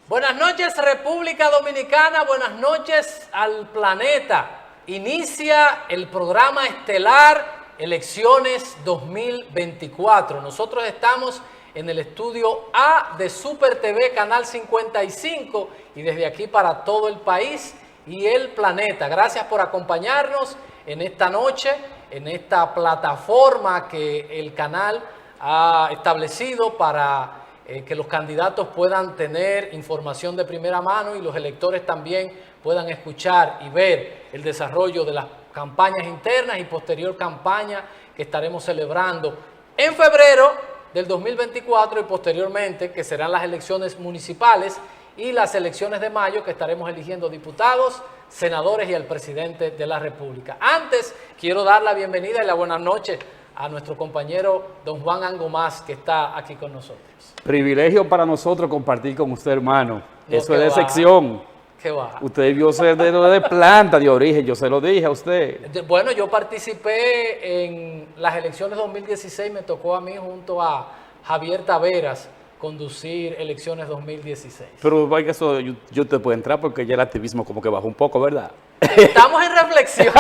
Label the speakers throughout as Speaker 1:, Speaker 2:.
Speaker 1: Buenas noches, República Dominicana, buenas noches al planeta. Inicia el programa estelar Elecciones 2024. Nosotros estamos en el estudio A de Super TV, Canal 55, y desde aquí para todo el país y el planeta. Gracias por acompañarnos en esta noche, en esta plataforma que el canal ha establecido para que los candidatos puedan tener información de primera mano y los electores también puedan escuchar y ver el desarrollo de las campañas internas y posterior campaña que estaremos celebrando en febrero del 2024 y posteriormente que serán las elecciones municipales y las elecciones de mayo que estaremos eligiendo diputados, senadores y al presidente de la República. Antes quiero dar la bienvenida y la buenas noches a nuestro compañero don Juan Angomás, que está aquí con nosotros.
Speaker 2: Privilegio para nosotros compartir con usted, hermano.
Speaker 1: No,
Speaker 2: eso es de sección.
Speaker 1: ¿Qué va?
Speaker 2: Usted debió ser de planta, de origen, yo se lo dije a usted.
Speaker 1: Bueno, yo participé en las elecciones 2016, me tocó a mí junto a Javier Taveras conducir elecciones 2016.
Speaker 2: Pero vaya, eso yo te puedo entrar porque ya el activismo como que bajó un poco, ¿verdad?
Speaker 1: Estamos en reflexión.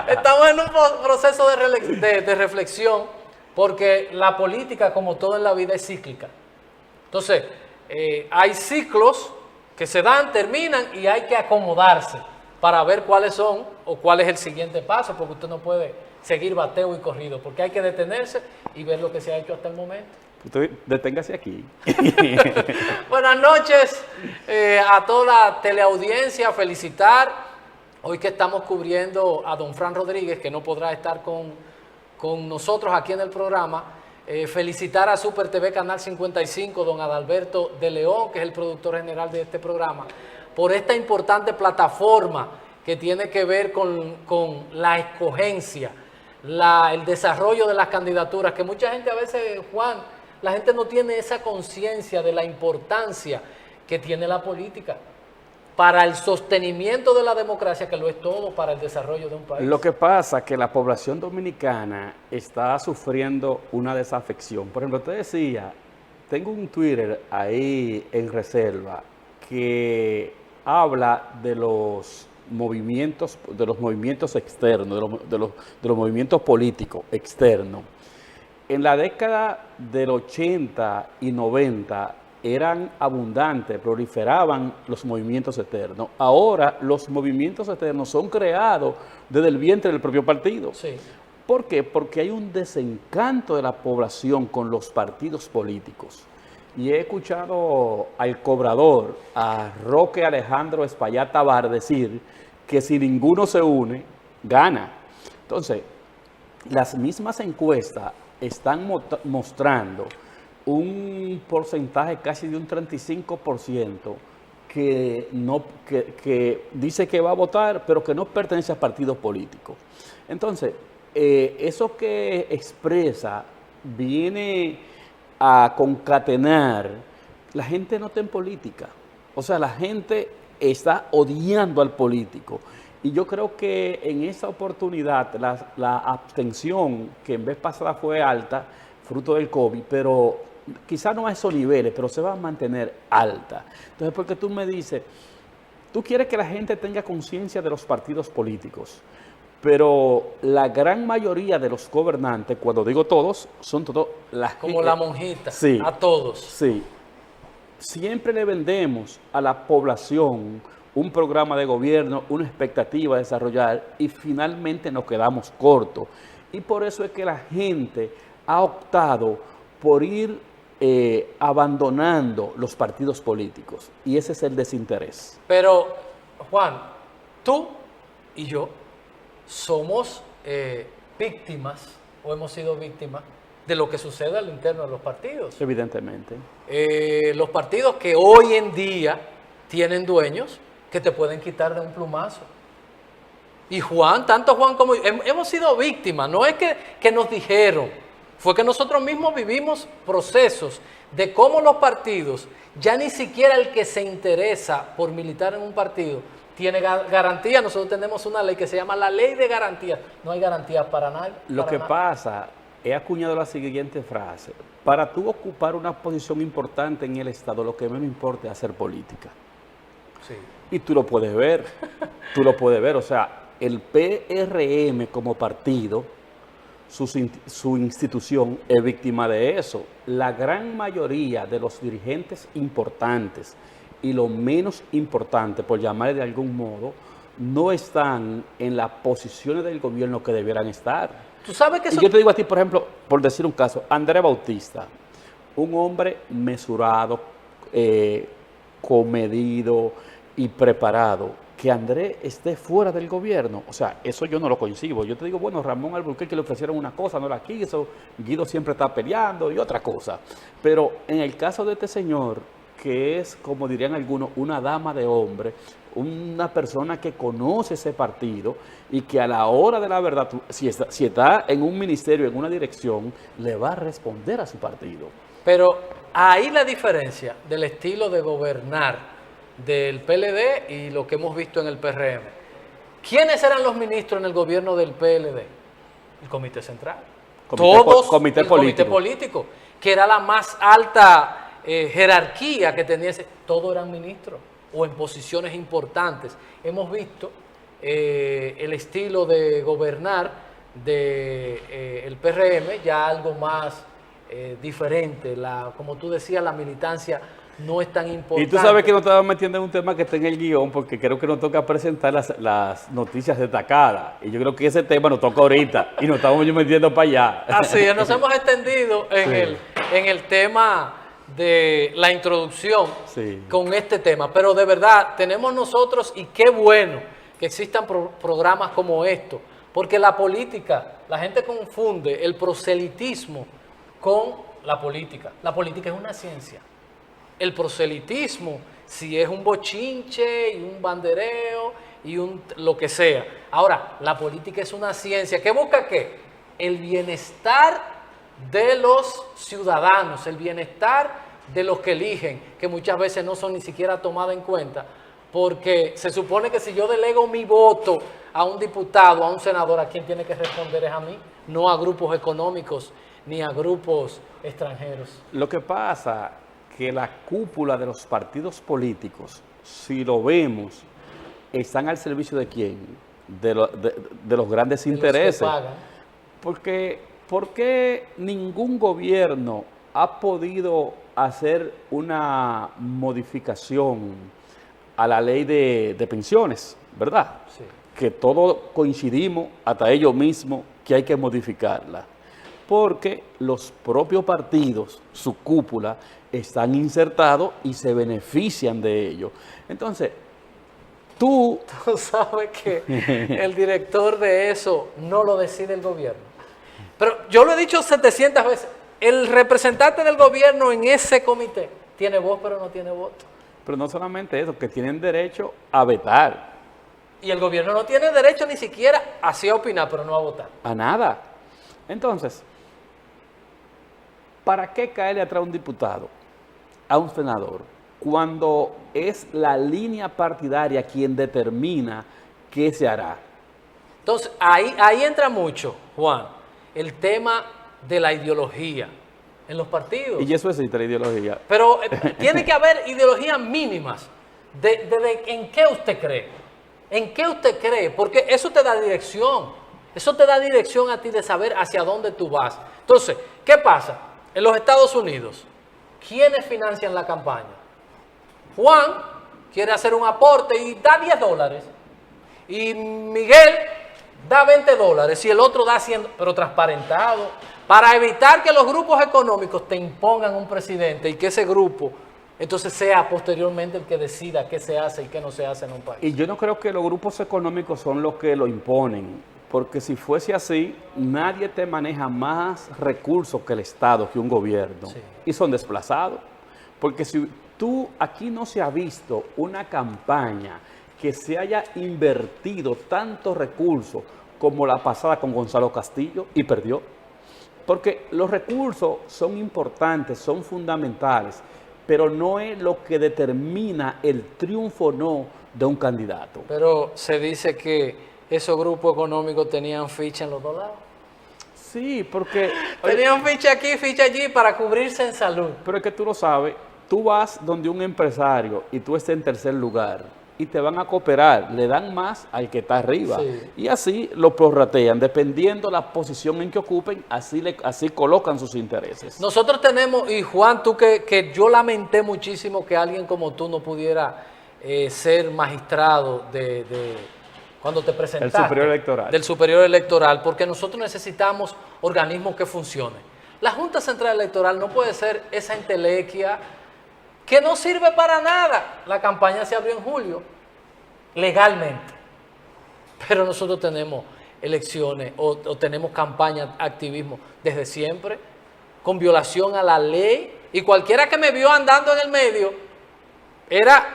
Speaker 1: Estamos en un proceso de reflexión porque la política, como todo en la vida, es cíclica. Entonces, hay ciclos que se dan, terminan y hay que acomodarse para ver cuáles son o cuál es el siguiente paso, porque usted no puede seguir bateo y corrido, porque hay que detenerse y ver lo que se ha hecho hasta el momento.
Speaker 2: Usted deténgase aquí.
Speaker 1: Buenas noches a toda la teleaudiencia, felicitar hoy que estamos cubriendo a don Fran Rodríguez, que no podrá estar con nosotros aquí en el programa. Felicitar a Super TV Canal 55, don Adalberto de León, que es el productor general de este programa, por esta importante plataforma que tiene que ver con la escogencia, el desarrollo de las candidaturas, que mucha gente a veces, Juan, la gente no tiene esa conciencia de la importancia que tiene la política para el sostenimiento de la democracia, que lo es todo para el desarrollo de un país.
Speaker 2: Lo que pasa es que la población dominicana está sufriendo una desafección. Por ejemplo, usted decía, tengo un Twitter ahí en reserva que habla de los movimientos externos, de los movimientos políticos externos. En la década del 80 y 90 eran abundantes, proliferaban los movimientos externos. Ahora los movimientos externos son creados desde el vientre del propio partido.
Speaker 1: Sí.
Speaker 2: ¿Por qué? Porque hay un desencanto de la población con los partidos políticos. Y he escuchado al cobrador, a Roque Alejandro Espaillat Tabar, decir que si ninguno se une, gana. Entonces, las mismas encuestas están mostrando un porcentaje casi de un 35% que dice que va a votar, pero que no pertenece a partidos políticos. Entonces, eso que expresa viene a concatenar, la gente no está en política. O sea, la gente está odiando al político. Y yo creo que en esa oportunidad la abstención, que en vez pasada fue alta, fruto del COVID, pero quizás no a esos niveles, pero se va a mantener alta. Entonces, porque tú me dices, tú quieres que la gente tenga conciencia de los partidos políticos, pero la gran mayoría de los gobernantes, cuando digo todos, son todos
Speaker 1: como la monjita,
Speaker 2: sí,
Speaker 1: a todos.
Speaker 2: Sí. Siempre le vendemos a la población un programa de gobierno, una expectativa a desarrollar y finalmente nos quedamos cortos. Y por eso es que la gente ha optado por ir abandonando los partidos políticos y ese es el desinterés.
Speaker 1: Pero, Juan, tú y yo somos víctimas o hemos sido víctimas de lo que sucede al interno de los partidos.
Speaker 2: Evidentemente.
Speaker 1: Los partidos que hoy en día tienen dueños que te pueden quitar de un plumazo. Y Juan, tanto Juan como yo, hemos sido víctimas. No es que nos dijeron, fue que nosotros mismos vivimos procesos de cómo los partidos, ya ni siquiera el que se interesa por militar en un partido, tiene garantía. Nosotros tenemos una ley que se llama la ley de garantías. No hay garantías para nadie.
Speaker 2: Lo que pasa he acuñado la siguiente frase. Para tú ocupar una posición importante en el Estado, lo que menos importa es hacer política.
Speaker 1: Sí.
Speaker 2: Y tú lo puedes ver, o sea, el PRM como partido, su institución es víctima de eso. La gran mayoría de los dirigentes importantes y los menos importantes, por llamarle de algún modo, no están en las posiciones del gobierno que debieran estar.
Speaker 1: Tú sabes que
Speaker 2: Y yo te digo a ti, por ejemplo, por decir un caso, Andrés Bautista, un hombre mesurado, comedido y preparado, que Andrés esté fuera del gobierno, o sea, eso yo no lo coincido. Yo te digo, bueno, Ramón Alburquerque le ofrecieron una cosa, no la quiso, Guido siempre está peleando y otra cosa. Pero en el caso de este señor, que es, como dirían algunos, una dama de hombre, una persona que conoce ese partido y que a la hora de la verdad, si está en un ministerio, en una dirección, le va a responder a su partido.
Speaker 1: Pero ahí la diferencia del estilo de gobernar del PLD y lo que hemos visto en el PRM. ¿Quiénes eran los ministros en el gobierno del PLD? El Comité Central.
Speaker 2: Comité
Speaker 1: político, que era la más alta jerarquía que tenía ese. Todos eran ministros o en posiciones importantes. Hemos visto el estilo de gobernar del PRM, ya algo más diferente. Como tú decías, la militancia no es tan importante.
Speaker 2: Y tú sabes que nos estamos metiendo en un tema que está en el guión, porque creo que nos toca presentar las noticias destacadas. Y yo creo que ese tema nos toca ahorita y nos estamos metiendo para allá.
Speaker 1: Así es, nos hemos extendido en el tema de la introducción con este tema. Pero de verdad, tenemos nosotros, y qué bueno que existan programas como estos, porque la política, la gente confunde el proselitismo con la política. La política es una ciencia. El proselitismo, si es un bochinche y un bandereo y lo que sea. Ahora, la política es una ciencia que busca ¿qué? El bienestar de los ciudadanos, el bienestar de los que eligen, que muchas veces no son ni siquiera tomadas en cuenta, porque se supone que si yo delego mi voto a un diputado, a un senador, ¿a quién tiene que responder? Es a mí, no a grupos económicos ni a grupos extranjeros.
Speaker 2: Lo que pasa que la cúpula de los partidos políticos, si lo vemos, están al servicio ¿de quién? De los grandes intereses.
Speaker 1: Los que pagan.
Speaker 2: Porque, ¿por qué ningún gobierno ha podido hacer una modificación a la ley de pensiones, verdad?
Speaker 1: Sí.
Speaker 2: Que todos coincidimos, hasta ellos mismos, que hay que modificarla. Porque los propios partidos, su cúpula, están insertados y se benefician de ello. Entonces, tú
Speaker 1: sabes que el director de eso no lo decide el gobierno. Pero yo lo he dicho 700 veces, el representante del gobierno en ese comité tiene voz pero no tiene voto.
Speaker 2: Pero no solamente eso, que tienen derecho a vetar.
Speaker 1: Y el gobierno no tiene derecho ni siquiera así a opinar, pero no a votar.
Speaker 2: A nada. Entonces, ¿para qué caerle atrás a un diputado, a un senador, cuando es la línea partidaria quien determina qué se hará?
Speaker 1: Entonces, ahí entra mucho, Juan, el tema de la ideología en los partidos.
Speaker 2: Y eso existe, la ideología.
Speaker 1: Pero tiene que haber ideologías mínimas de en qué usted cree. ¿En qué usted cree? Porque eso te da dirección. Eso te da dirección a ti de saber hacia dónde tú vas. Entonces, ¿qué pasa? En los Estados Unidos, ¿quiénes financian la campaña? Juan quiere hacer un aporte y da $10. Y Miguel da $20 y el otro da 100, pero transparentado, para evitar que los grupos económicos te impongan un presidente y que ese grupo entonces sea posteriormente el que decida qué se hace y qué no se hace en un país.
Speaker 2: Y yo no creo que los grupos económicos son los que lo imponen, porque si fuese así, nadie te maneja más recursos que el Estado, que un gobierno,
Speaker 1: Sí.
Speaker 2: Y son desplazados. Porque si aquí no se ha visto una campaña que se haya invertido tantos recursos como la pasada con Gonzalo Castillo y perdió. Porque los recursos son importantes, son fundamentales, pero no es lo que determina el triunfo o no de un candidato.
Speaker 1: Pero se dice que esos grupos económicos tenían ficha en los 2 lados.
Speaker 2: Sí, porque...
Speaker 1: Tenían ficha aquí, ficha allí para cubrirse en salud.
Speaker 2: Pero es que tú lo sabes, tú vas donde un empresario y tú estás en tercer lugar y te van a cooperar, le dan más al que está arriba.
Speaker 1: Sí.
Speaker 2: Y así lo prorratean, dependiendo la posición en que ocupen, así colocan sus intereses.
Speaker 1: Nosotros tenemos, y Juan, tú que yo lamenté muchísimo que alguien como tú no pudiera ser magistrado cuando te presentaste.
Speaker 2: El superior electoral.
Speaker 1: Del superior electoral, porque nosotros necesitamos organismos que funcionen. La Junta Central Electoral no puede ser esa entelequia que no sirve para nada. La campaña se abrió en julio, legalmente. Pero nosotros tenemos elecciones o tenemos campaña, activismo desde siempre, con violación a la ley. Y cualquiera que me vio andando en el medio, era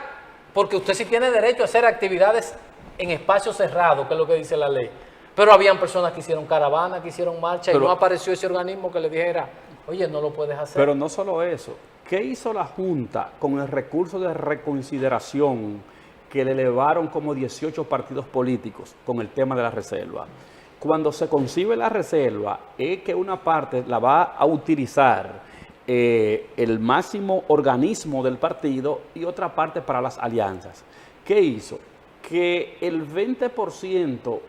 Speaker 1: porque usted sí tiene derecho a hacer actividades en espacios cerrados, que es lo que dice la ley. Pero habían personas que hicieron caravana, que hicieron marcha, y no apareció ese organismo que le dijera, oye, no lo puedes hacer.
Speaker 2: Pero no solo eso. ¿Qué hizo la Junta con el recurso de reconsideración que le elevaron como 18 partidos políticos con el tema de la reserva? Cuando se concibe la reserva, es que una parte la va a utilizar el máximo organismo del partido y otra parte para las alianzas. ¿Qué hizo? Que el 20%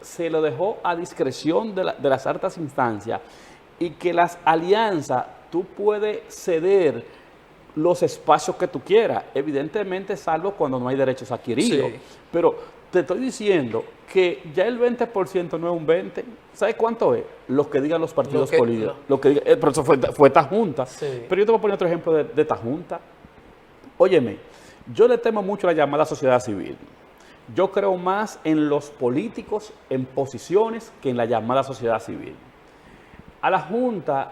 Speaker 2: se lo dejó a discreción de las altas instancias y que las alianzas tú puedes ceder los espacios que tú quieras, evidentemente salvo cuando no hay derechos adquiridos. Sí. Pero te estoy diciendo que ya el 20% no es un 20%. ¿Sabes cuánto es? Los que digan los partidos políticos. Pero eso fue esta junta. Sí. Pero yo te voy a poner otro ejemplo de esta junta. Óyeme, yo le temo mucho a la llamada sociedad civil. Yo creo más en los políticos en posiciones que en la llamada sociedad civil. A la Junta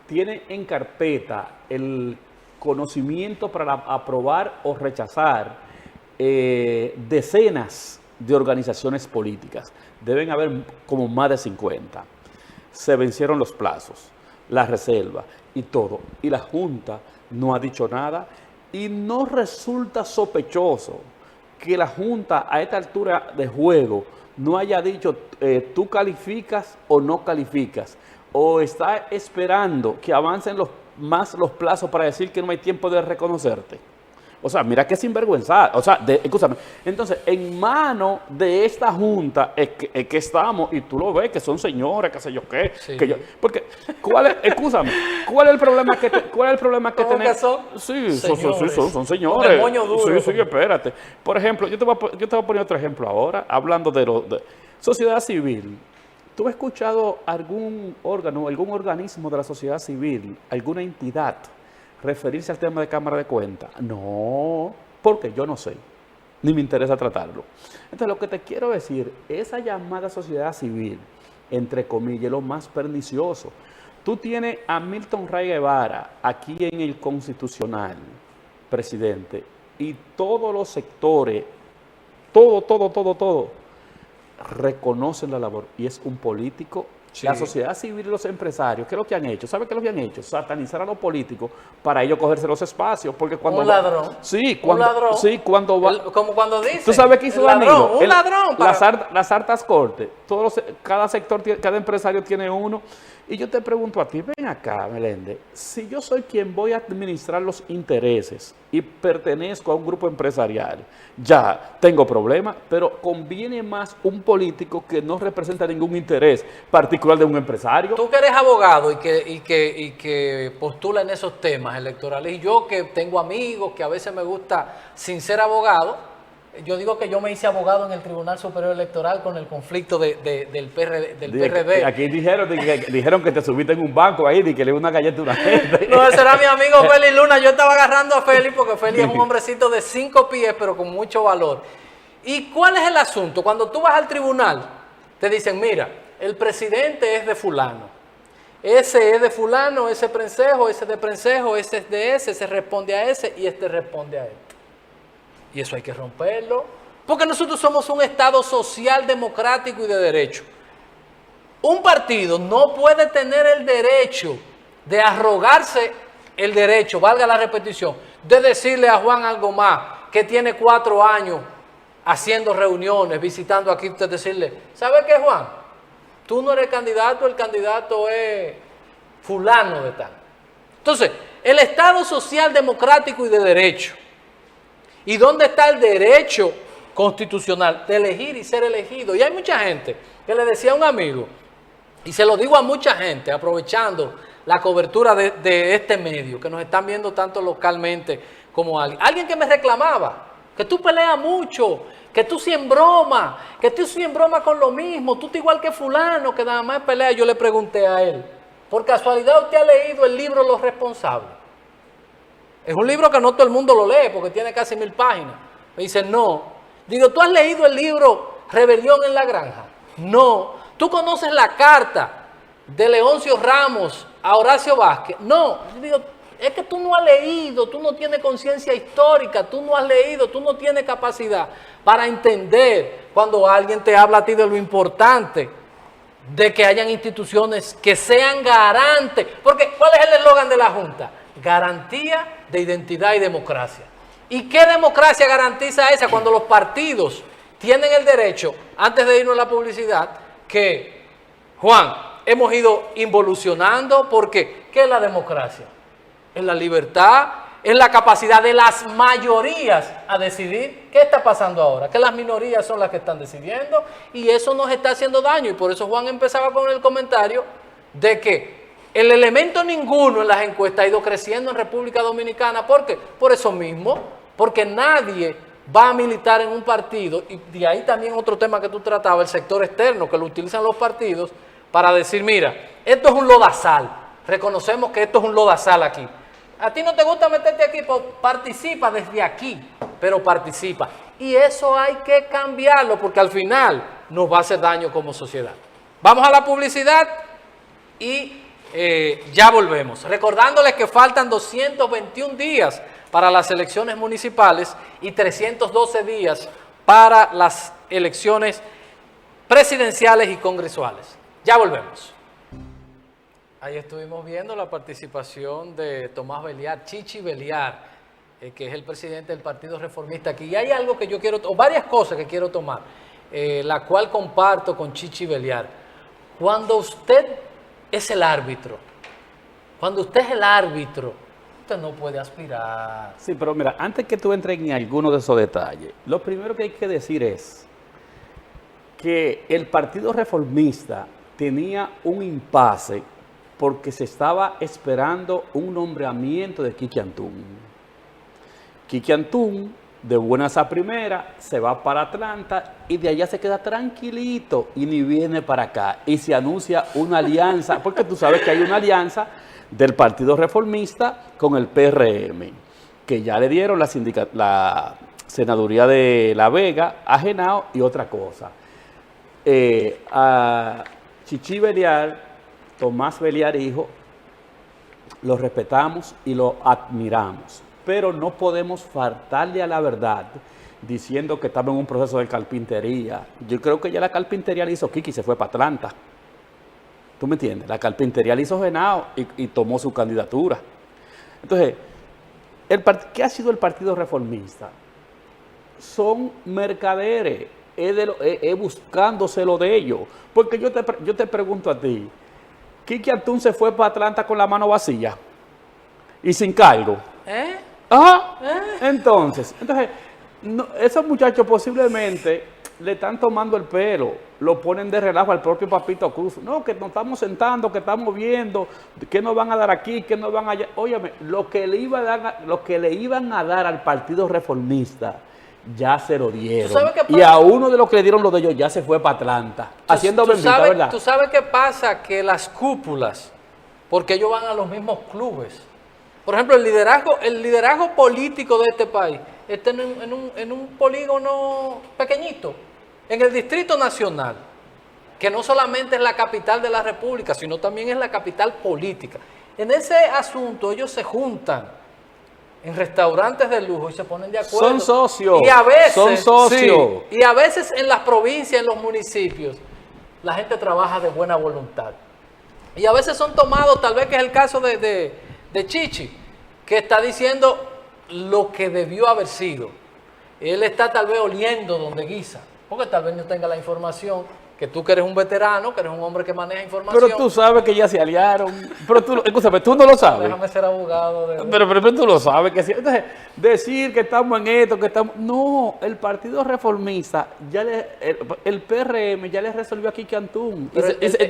Speaker 2: tiene en carpeta el conocimiento para aprobar o rechazar decenas de organizaciones políticas. Deben haber como más de 50. Se vencieron los plazos, la reserva y todo. Y la Junta no ha dicho nada y no resulta sospechoso que la Junta a esta altura de juego no haya dicho tú calificas o no calificas, o está esperando que avancen más los plazos para decir que no hay tiempo de reconocerte. O sea, mira qué sinvergüenza. O sea, escúchame. Entonces, en mano de esta Junta es que estamos, y tú lo ves, que son señores, qué sé yo qué. Sí. Porque, escúchame, ¿cuál es el problema que tenemos?
Speaker 1: Que son?
Speaker 2: Sí, son señores. Con el moño duro. Sí, espérate. Por ejemplo, yo te voy a poner otro ejemplo ahora, hablando de sociedad civil. ¿Tú has escuchado algún órgano, algún organismo de la sociedad civil, alguna entidad referirse al tema de Cámara de Cuentas? No, porque yo no sé, ni me interesa tratarlo. Entonces, lo que te quiero decir, esa llamada sociedad civil, entre comillas, es lo más pernicioso. Tú tienes a Milton Ray Guevara aquí en el Constitucional, presidente, y todos los sectores, todo, reconocen la labor, y es un político. Sí. La sociedad civil y los empresarios, ¿qué es lo que han hecho? ¿Sabe qué es lo que han hecho? Satanizar a los políticos para ellos cogerse los espacios. Porque cuando
Speaker 1: un ladrón.
Speaker 2: Un
Speaker 1: ladrón.
Speaker 2: Sí, cuando va.
Speaker 1: Como cuando dice.
Speaker 2: ¿Tú sabes qué hizo Danilo?
Speaker 1: Un ladrón.
Speaker 2: Las altas cortes. Cada sector, cada empresario tiene uno. Y yo te pregunto a ti, ven acá, Meléndez, si yo soy quien voy a administrar los intereses y pertenezco a un grupo empresarial, ya tengo problemas, pero conviene más un político que no representa ningún interés particular de un empresario.
Speaker 1: Tú que eres abogado y que postula en esos temas electorales, y yo que tengo amigos que a veces me gusta sin ser abogado, yo digo que yo me hice abogado en el Tribunal Superior Electoral con el conflicto del PRD.
Speaker 2: Aquí dijeron que te subiste en un banco ahí y que le dio una galleta a una gente.
Speaker 1: No, ese era mi amigo Félix Luna. Yo estaba agarrando a Félix porque Félix es un hombrecito de 5 pies, pero con mucho valor. ¿Y cuál es el asunto? Cuando tú vas al tribunal, te dicen, mira, el presidente es de fulano. Ese es de fulano, ese prensejo, ese de prensejo, ese es de ese responde a ese y este responde a este. Y eso hay que romperlo, porque nosotros somos un Estado social, democrático y de derecho. Un partido no puede tener el derecho de arrogarse el derecho, valga la repetición, de decirle a Juan algo más, que tiene 4 años haciendo reuniones, visitando aquí, usted decirle, ¿sabe qué, Juan? tú no eres candidato, el candidato es fulano de tal. Entonces, el Estado social, democrático y de derecho. ¿Y dónde está el derecho constitucional de elegir y ser elegido? Y hay mucha gente que le decía a un amigo, y se lo digo a mucha gente, aprovechando la cobertura de este medio, que nos están viendo tanto localmente como alguien que me reclamaba, que tú peleas mucho, que tú sí en broma, con lo mismo, tú estás igual que fulano, que nada más pelea. Yo le pregunté a él, por casualidad usted ha leído el libro Los Responsables. Es un libro que no todo el mundo lo lee porque tiene casi 1000 páginas. Me dice, no. Digo, ¿tú has leído el libro Rebelión en la Granja? No. ¿Tú conoces la carta de Leoncio Ramos a Horacio Vázquez? No. Yo digo, es que tú no has leído, tú no tienes conciencia histórica, tú no has leído, tú no tienes capacidad para entender cuando alguien te habla a ti de lo importante de que hayan instituciones que sean garantes. Porque, ¿cuál es el eslogan de la Junta? Garantía de identidad y democracia. ¿Y qué democracia garantiza esa cuando los partidos tienen el derecho, antes de irnos a la publicidad, que, Juan, hemos ido involucionando? Porque, ¿qué es la democracia? Es la libertad, es la capacidad de las mayorías a decidir. ¿Qué está pasando ahora? Que las minorías son las que están decidiendo y eso nos está haciendo daño. Y por eso Juan empezaba con el comentario de que el elemento ninguno en las encuestas ha ido creciendo en República Dominicana. ¿Por qué? Por eso mismo, porque nadie va a militar en un partido, y de ahí también otro tema que tú tratabas, el sector externo, que lo utilizan los partidos para decir, mira, esto es un lodazal, reconocemos que esto es un lodazal aquí. A ti no te gusta meterte aquí, pues participa desde aquí, pero participa. Y eso hay que cambiarlo, porque al final nos va a hacer daño como sociedad. Vamos a la publicidad y ya volvemos. Recordándoles que faltan 221 días para las elecciones municipales y 312 días para las elecciones presidenciales y congresuales. Ya volvemos. Ahí estuvimos viendo la participación de Tomás Beliar, Chichi Beliar, que es el presidente del Partido Reformista aquí. Y hay algo que yo quiero, o varias cosas que quiero tomar, la cual comparto con Chichi Beliar. Cuando usted es el árbitro, usted no puede aspirar.
Speaker 2: Sí, pero mira, antes que tú entres en alguno de esos detalles, lo primero que hay que decir es que el Partido Reformista tenía un impasse porque se estaba esperando un nombramiento de Quique Antún. Quique Antún, de buenas a primeras, se va para Atlanta y de allá se queda tranquilito y ni viene para acá. Y se anuncia una alianza, porque tú sabes que hay una alianza del Partido Reformista con el PRM, que ya le dieron la senaduría de La Vega a Genao y otra cosa. A Chichi Beliar, Tomás Beliar hijo, lo respetamos y lo admiramos, pero no podemos faltarle a la verdad diciendo que estamos en un proceso de carpintería. Yo creo que ya la carpintería la hizo Kiki y se fue para Atlanta. ¿Tú me entiendes? La carpintería la hizo Genao y tomó su candidatura. Entonces, ¿qué ha sido el Partido Reformista? Son mercaderes, es buscándose lo de ellos. Porque yo te pregunto a ti, Quique Antún se fue para Atlanta con la mano vacía y sin cargo. Ajá. Entonces no, esos muchachos posiblemente le están tomando el pelo, lo ponen de relajo al propio Papito Cruz. No, que nos estamos sentando, que estamos viendo, qué nos van a dar aquí, qué nos van allá. Óyeme, lo que le iban a dar al Partido Reformista, ya se lo dieron. Y a uno de los que le dieron lo de ellos ya se fue para Atlanta, haciendo bendita, ¿verdad?
Speaker 1: ¿Tú sabes qué pasa? Que las cúpulas, porque ellos van a los mismos clubes. Por ejemplo, el liderazgo político de este país está en un polígono pequeñito, en el Distrito Nacional, que no solamente es la capital de la República, sino también es la capital política. En ese asunto ellos se juntan en restaurantes de lujo y se ponen de acuerdo.
Speaker 2: Son socios.
Speaker 1: Y a veces,
Speaker 2: son socios.
Speaker 1: Sí, y a veces en las provincias, en los municipios, la gente trabaja de buena voluntad. Y a veces son tomados, tal vez que es el caso de Chichi, que está diciendo lo que debió haber sido. Él está tal vez oliendo donde guisa, porque tal vez no tenga la información que tú que eres un veterano, que eres un hombre que maneja información.
Speaker 2: Pero tú sabes que ya se aliaron. Pero tú, escúchame, tú no lo sabes.
Speaker 1: Déjame ser abogado.
Speaker 2: Pero tú lo sabes que sí. Entonces, decir que estamos en esto, que estamos... No, el Partido Reformista, el PRM ya le resolvió aquí Cantún.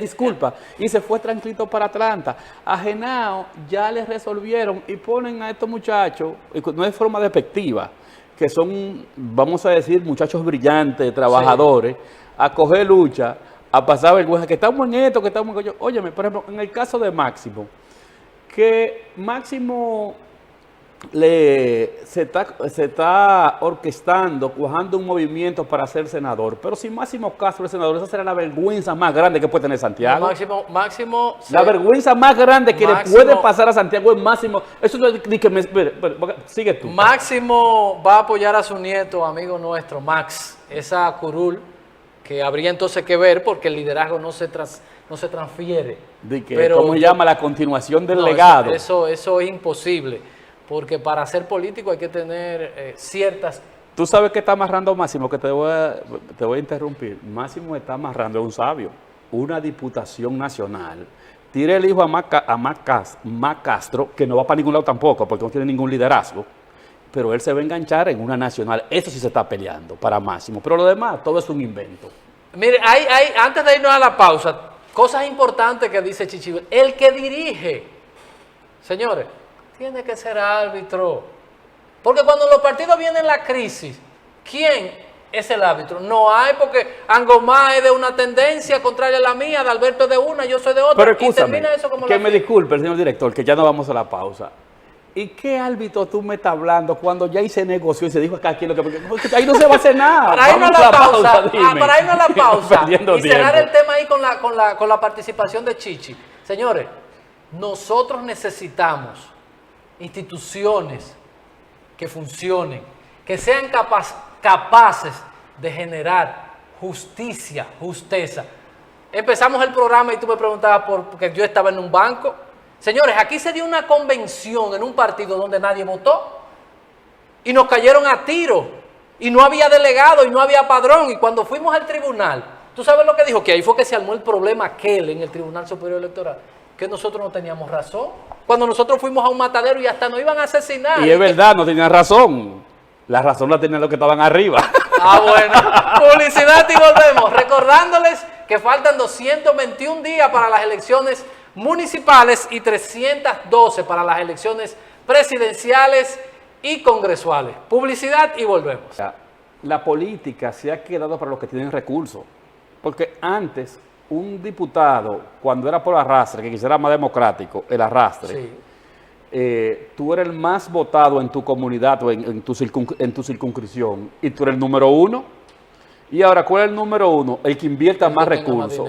Speaker 2: Disculpa, y se fue tranquilo para Atlanta. A Genao ya les resolvieron y ponen a estos muchachos, no es forma despectiva, que son, vamos a decir, muchachos brillantes, trabajadores, sí, a coger lucha, a pasar vergüenza, que estamos en esto, que estamos en aquello. Óyeme, por ejemplo, en el caso de Máximo, que Máximo se está orquestando, cuajando un movimiento para ser senador, pero si Máximo Castro es senador, esa será la vergüenza más grande que puede tener Santiago.
Speaker 1: Máximo
Speaker 2: la vergüenza más grande que le puede pasar a Santiago es Máximo. Eso no es que sigue tú.
Speaker 1: Máximo va a apoyar a su nieto, amigo nuestro, Max, esa curul, que habría entonces que ver porque el liderazgo no se transfiere.
Speaker 2: ¿Cómo se llama? La continuación del legado.
Speaker 1: Eso es imposible, porque para ser político hay que tener ciertas...
Speaker 2: Tú sabes que está amarrando Máximo, que te voy a interrumpir. Máximo está amarrando a un sabio, una diputación nacional. Tire el hijo a Mac Castro, que no va para ningún lado tampoco, porque no tiene ningún liderazgo. Pero él se va a enganchar en una nacional. Eso sí se está peleando para Máximo. Pero lo demás, todo es un invento.
Speaker 1: Mire, antes de irnos a la pausa, cosas importantes que dice Chichi. El que dirige, señores, tiene que ser árbitro. Porque cuando los partidos vienen en la crisis, ¿quién es el árbitro? No hay, porque Angomá es de una tendencia contraria a la mía, de Alberto es de una, yo soy de otra.
Speaker 2: Pero escúchame, que me disculpe el señor director, que ya no vamos a la pausa. ¿Y qué árbitro tú me estás hablando cuando ya se negoció y se dijo acá aquí lo que... Porque ahí no se va a hacer nada.
Speaker 1: Para irnos a la pausa, para irnos a la pausa y cerrar el tema ahí con la participación de Chichi. Señores, nosotros necesitamos instituciones que funcionen, que sean capaces de generar justicia, justeza. Empezamos el programa y tú me preguntabas porque yo estaba en un banco. Señores, aquí se dio una convención en un partido donde nadie votó y nos cayeron a tiro y no había delegado y no había padrón, y cuando fuimos al tribunal, ¿tú sabes lo que dijo? Que ahí fue que se armó el problema aquel en el Tribunal Superior Electoral, que nosotros no teníamos razón. Cuando nosotros fuimos a un matadero y hasta nos iban a asesinar.
Speaker 2: Y es verdad, no tenían razón. La razón la tenían los que estaban arriba.
Speaker 1: Ah, bueno. Publicidad y volvemos. Recordándoles que faltan 221 días para las elecciones municipales y 312 para las elecciones presidenciales y congresuales. Publicidad y volvemos.
Speaker 2: La política se ha quedado para los que tienen recursos. Porque antes, un diputado, cuando era por arrastre, que quisiera más democrático, el arrastre, sí, tú eres el más votado en tu comunidad o en tu circunscripción, y tú eres el número uno. Y ahora, ¿cuál es el número uno? El que invierta más recursos.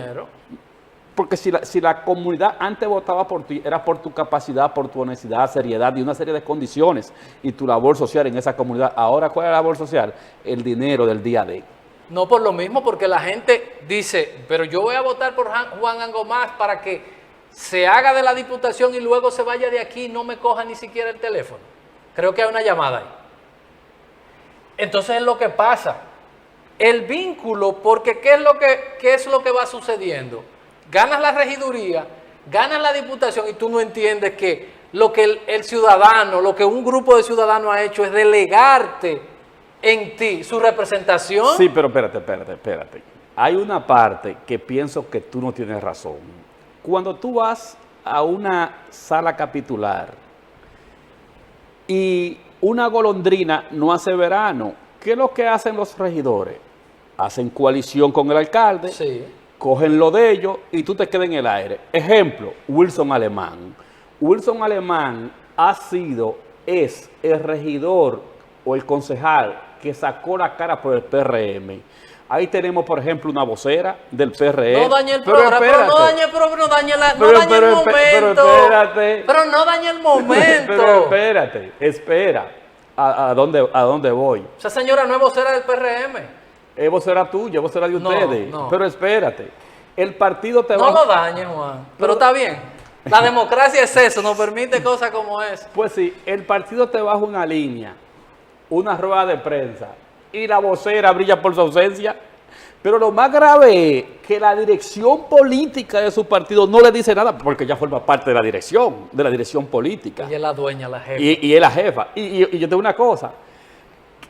Speaker 2: Porque si la comunidad antes votaba por ti, era por tu capacidad, por tu honestidad, seriedad y una serie de condiciones y tu labor social en esa comunidad. Ahora, ¿cuál es la labor social? El dinero del día a día.
Speaker 1: No por lo mismo, porque la gente dice, pero yo voy a votar por Juan Angomás para que se haga de la diputación y luego se vaya de aquí y no me coja ni siquiera el teléfono. Creo que hay una llamada ahí. Entonces es lo que pasa. El vínculo, porque ¿qué es lo que va sucediendo? Ganas la regiduría, ganas la diputación y tú no entiendes que lo que el ciudadano, lo que un grupo de ciudadanos ha hecho es delegarte en ti su representación.
Speaker 2: Sí, pero espérate. Hay una parte que pienso que tú no tienes razón. Cuando tú vas a una sala capitular y una golondrina no hace verano, ¿qué es lo que hacen los regidores? Hacen coalición con el alcalde.
Speaker 1: Sí.
Speaker 2: Cogen lo de ellos y tú te quedas en el aire. Ejemplo, Wilson Alemán. Wilson Alemán es el regidor o el concejal que sacó la cara por el PRM. Ahí tenemos, por ejemplo, una vocera del PRM.
Speaker 1: No dañe el programa, pero no dañe el momento. Pero no dañe el momento.
Speaker 2: Pero espera. ¿A dónde voy?
Speaker 1: Esa señora no es vocera del PRM.
Speaker 2: Vos será tuya, vos será de ustedes.
Speaker 1: No.
Speaker 2: Pero espérate, el partido te va...
Speaker 1: No lo dañes, Juan. Pero está bien. La democracia es eso, nos permite cosas como esa.
Speaker 2: Pues sí, el partido te baja una línea, una rueda de prensa, y la vocera brilla por su ausencia. Pero lo más grave es que la dirección política de su partido no le dice nada, porque ella forma parte de la dirección política.
Speaker 1: Ella es la dueña, la jefa.
Speaker 2: Y es la jefa. Y yo tengo una cosa,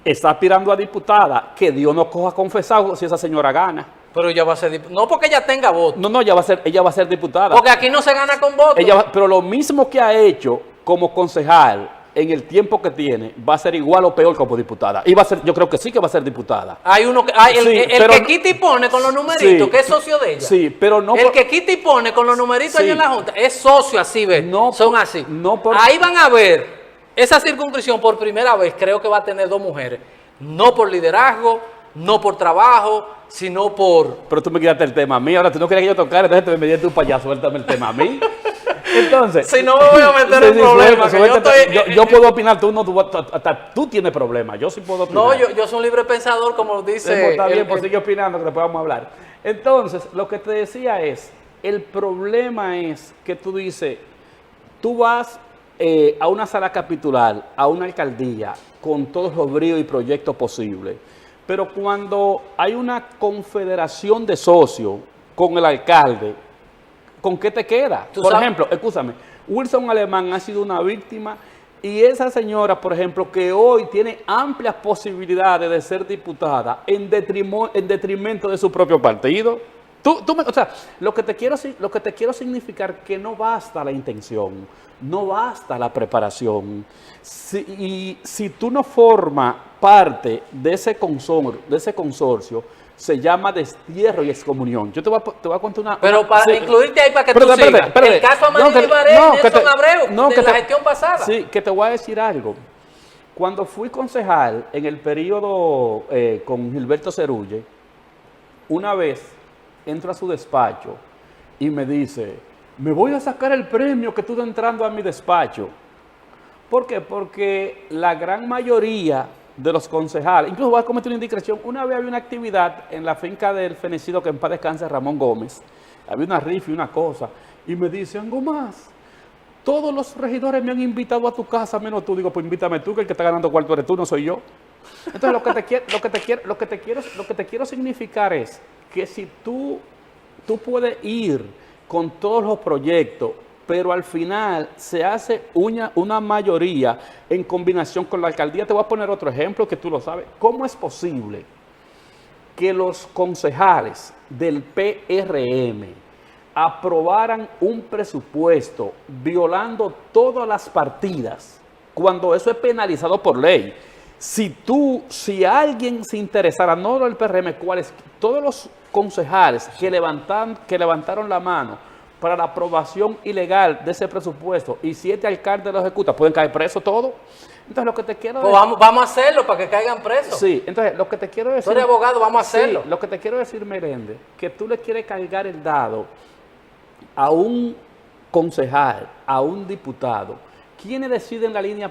Speaker 2: está aspirando a diputada, que Dios no coja confesado si esa señora gana.
Speaker 1: Pero ella va a ser diputada. No porque ella tenga voto.
Speaker 2: No, ella va a ser diputada.
Speaker 1: Porque aquí no se gana con votos.
Speaker 2: Pero lo mismo que ha hecho como concejal en el tiempo que tiene, va a ser igual o peor como diputada. Y va a ser, yo creo que sí que va a ser diputada.
Speaker 1: Hay uno que, el que quita y pone con los numeritos, sí, que es socio de ella.
Speaker 2: Sí, pero no.
Speaker 1: El que quita y pone con los numeritos
Speaker 2: sí,
Speaker 1: allá en la Junta es socio, así ve.
Speaker 2: No,
Speaker 1: son así.
Speaker 2: No
Speaker 1: ahí van a ver esa circunscripción por primera vez, creo que va a tener 2 mujeres. No por liderazgo, no por trabajo, sino por...
Speaker 2: Pero tú me quitaste el tema a mí, ahora tú no querías que yo tocara, entonces me diste un payaso, suéltame el tema a mí. Entonces,
Speaker 1: si no me voy a meter en problemas,
Speaker 2: yo puedo opinar, hasta tú tienes problemas, yo sí puedo opinar.
Speaker 1: No, yo soy un libre pensador, como dice...
Speaker 2: Está bien, pues sigue opinando, que después vamos a hablar. Entonces, lo que te decía es, el problema es que tú dices, tú vas a una sala capitular, a una alcaldía, con todos los bríos y proyectos posibles, pero cuando hay una confederación de socios con el alcalde, ¿con qué te queda? Por ejemplo, escúchame, Wilson Alemán ha sido una víctima y esa señora, por ejemplo, que hoy tiene amplias posibilidades de ser diputada en detrimento de su propio partido. O sea, lo que te quiero significar que no basta la intención, no basta la preparación. Si tú no formas parte de ese consorcio, se llama destierro y excomunión. Yo te voy a contar una...
Speaker 1: Pero para incluirte ahí para que tú sigas. El caso Amarillo Ibarén, Nelson Abreu, de la gestión pasada.
Speaker 2: Sí, que te voy a decir algo. Cuando fui concejal en el periodo con Gilberto Cerulle, una vez entro a su despacho y me dice, me voy a sacar el premio que tú estás entrando a mi despacho. ¿Por qué? Porque la gran mayoría de los concejales, incluso voy a cometer una indiscreción, una vez había una actividad en la finca del fenecido que en paz descanse Ramón Gómez, había una rifa y una cosa, y me dicen, algo más, todos los regidores me han invitado a tu casa, menos tú. Digo, pues invítame tú, que el que está ganando cuarto eres tú, no soy yo. Entonces lo que te quiero significar es que si tú puedes ir con todos los proyectos, pero al final se hace una mayoría en combinación con la alcaldía. Te voy a poner otro ejemplo que tú lo sabes. ¿Cómo es posible que los concejales del PRM aprobaran un presupuesto violando todas las partidas cuando eso es penalizado por ley? Si alguien se interesara, no del PRM, todos los concejales que levantaron la mano para la aprobación ilegal de ese presupuesto, y 7 alcaldes lo ejecutan, ¿pueden caer presos todos? Entonces lo que te quiero
Speaker 1: decir... Pues vamos a hacerlo para que caigan presos.
Speaker 2: Sí, entonces lo que te quiero decir...
Speaker 1: Tú eres abogado, vamos a hacerlo.
Speaker 2: Sí, lo que te quiero decir, Meléndez, que tú le quieres cargar el dado a un concejal, a un diputado. ¿Quiénes deciden la línea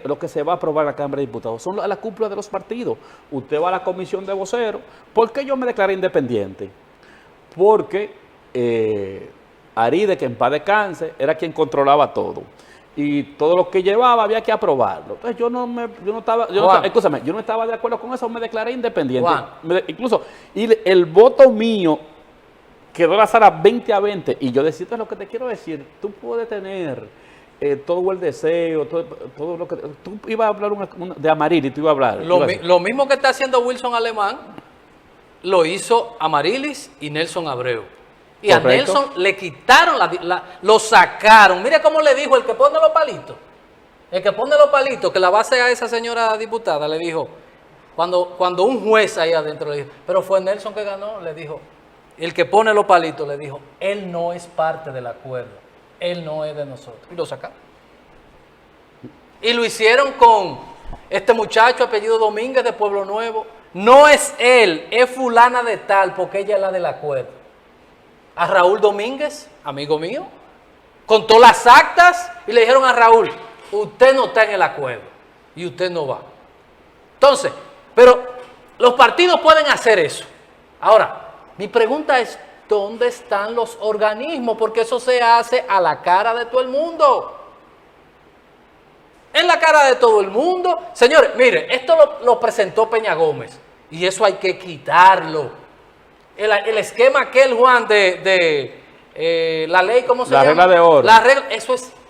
Speaker 2: lo que se va a aprobar en la Cámara de Diputados? Son la cúpula de los partidos. Usted va a la comisión de voceros. ¿Por qué yo me declaré independiente? Porque Aride, que en paz descanse, era quien controlaba todo. Y todo lo que llevaba había que aprobarlo. Entonces yo no estaba de acuerdo con eso, me declaré independiente. Incluso, y el voto mío quedó la sala 20-20. Y yo decía, esto es lo que te quiero decir, tú puedes tener todo el deseo, todo lo que... Tú ibas a hablar de Amarilis, tú ibas a hablar.
Speaker 1: Lo mismo que está haciendo Wilson Alemán, lo hizo Amarilis y Nelson Abreu. Y correcto. A Nelson le quitaron, lo sacaron. Mire cómo le dijo el que pone los palitos. El que pone los palitos, que la base a esa señora diputada, le dijo, cuando un juez ahí adentro le dijo, pero fue Nelson que ganó, le dijo, el que pone los palitos le dijo, él no es parte del acuerdo, él no es de nosotros. Y lo sacaron. Y lo hicieron con este muchacho apellido Domínguez de Pueblo Nuevo. No es él, es fulana de tal, porque ella es la del acuerdo. A Raúl Domínguez, amigo mío, contó las actas y le dijeron a Raúl, usted no está en el acuerdo y usted no va. Entonces, pero los partidos pueden hacer eso. Ahora, mi pregunta es, ¿dónde están los organismos? Porque eso se hace a la cara de todo el mundo. En la cara de todo el mundo. Señores, mire, esto lo presentó Peña Gómez. Y eso hay que quitarlo. El esquema aquel, Juan, de la ley, ¿cómo se llama?
Speaker 2: La regla de oro.
Speaker 1: La regla,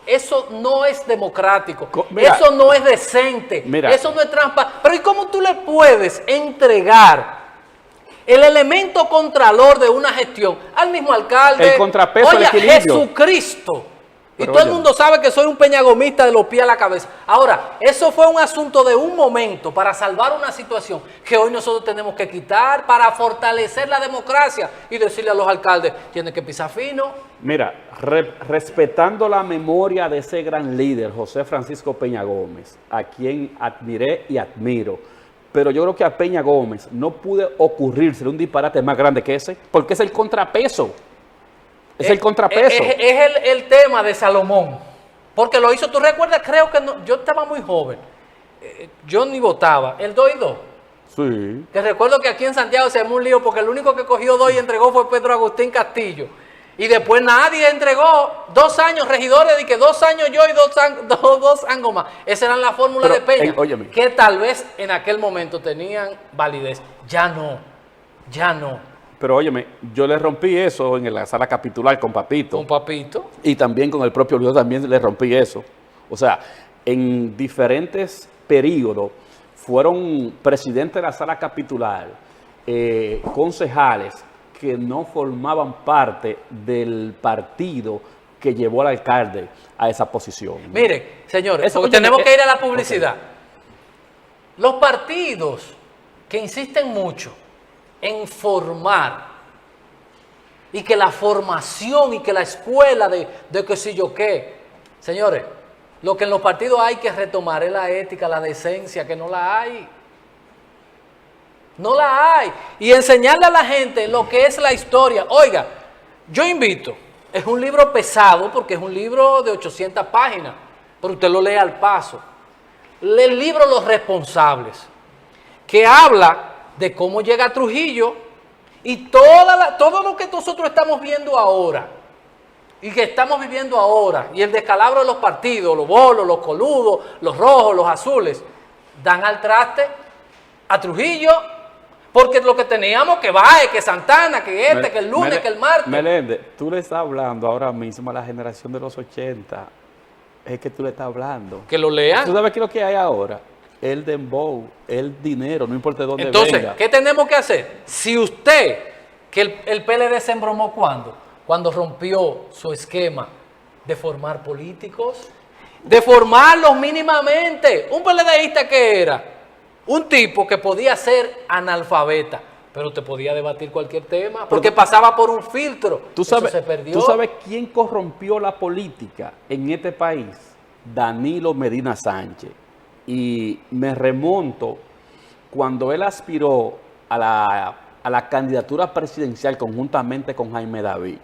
Speaker 1: eso no es democrático.
Speaker 2: Mira,
Speaker 1: eso no es decente.
Speaker 2: Mira.
Speaker 1: Eso no es transparente. Pero ¿y cómo tú le puedes entregar el elemento contralor de una gestión al mismo alcalde?
Speaker 2: El contrapeso,
Speaker 1: Oye,
Speaker 2: el equilibrio.
Speaker 1: Jesucristo. Y
Speaker 2: Pero
Speaker 1: todo el
Speaker 2: oye,
Speaker 1: mundo sabe que soy un peñagomista de los pies a la cabeza. Ahora, eso fue un asunto de un momento para salvar una situación que hoy nosotros tenemos que quitar para fortalecer la democracia y decirle a los alcaldes, tienen que pisar fino.
Speaker 2: Mira, respetando la memoria de ese gran líder, José Francisco Peña Gómez, a quien admiré y admiro, pero yo creo que a Peña Gómez no pude ocurrirse un disparate más grande que ese, porque es el contrapeso. Es el contrapeso.
Speaker 1: Es el tema de Salomón, porque lo hizo, tú recuerdas, creo que no, yo estaba muy joven, yo ni votaba, el 2 y 2.
Speaker 2: Sí.
Speaker 1: Que recuerdo que aquí en Santiago se armó un lío porque el único que cogió 2 y entregó fue Pedro Agustín Castillo. Y después nadie entregó 2 años, regidores, de que 2 años yo y 2 años más. Esa era la fórmula de Peña,
Speaker 2: óyeme,
Speaker 1: que tal vez en aquel momento tenían validez. Ya no, ya no.
Speaker 2: pero óyeme, yo le rompí eso en la sala capitular con Papito.
Speaker 1: Con Papito.
Speaker 2: Y también con el propio Luis también le rompí eso. O sea, en diferentes periodos fueron presidentes de la sala capitular, concejales que no formaban parte del partido que llevó al alcalde a esa posición.
Speaker 1: Miren, señores,
Speaker 2: Eso,
Speaker 1: porque
Speaker 2: oye,
Speaker 1: tenemos que ir a la publicidad.
Speaker 2: Okay.
Speaker 1: Los partidos que insisten mucho en formar y que la formación y que la escuela de qué sé yo qué, señores, lo que en los partidos hay que retomar es la ética, la decencia, que no la hay. No la hay. Y enseñarle a la gente lo que es la historia. Oiga, yo invito, es un libro pesado porque es un libro de 800 páginas, pero usted lo lee al paso. Lee el libro Los Responsables, que habla de cómo llega a Trujillo y todo lo que nosotros estamos viendo ahora y que estamos viviendo ahora, y el descalabro de los partidos, los bolos, los coludos, los rojos, los azules, dan al traste a Trujillo, porque lo que teníamos que Baez, que Santana, que que el lunes, que el martes.
Speaker 2: Meléndez, tú le estás hablando ahora mismo a la generación de los 80, es que tú le estás hablando.
Speaker 1: Que lo lean.
Speaker 2: ¿Tú sabes qué es lo que hay ahora? El dembow, el dinero, no importa de dónde
Speaker 1: Entonces,
Speaker 2: venga.
Speaker 1: ¿qué tenemos que hacer? Si usted, que el PLD se embromó cuando rompió su esquema de formar políticos, de formarlos mínimamente. Un PLDista que era un tipo que podía ser analfabeta, pero te podía debatir cualquier tema, porque pasaba por un filtro.
Speaker 2: Eso
Speaker 1: se perdió.
Speaker 2: ¿Tú sabes quién corrompió la política en este país? Danilo Medina Sánchez. Y me remonto cuando él aspiró a la candidatura presidencial conjuntamente con Jaime David.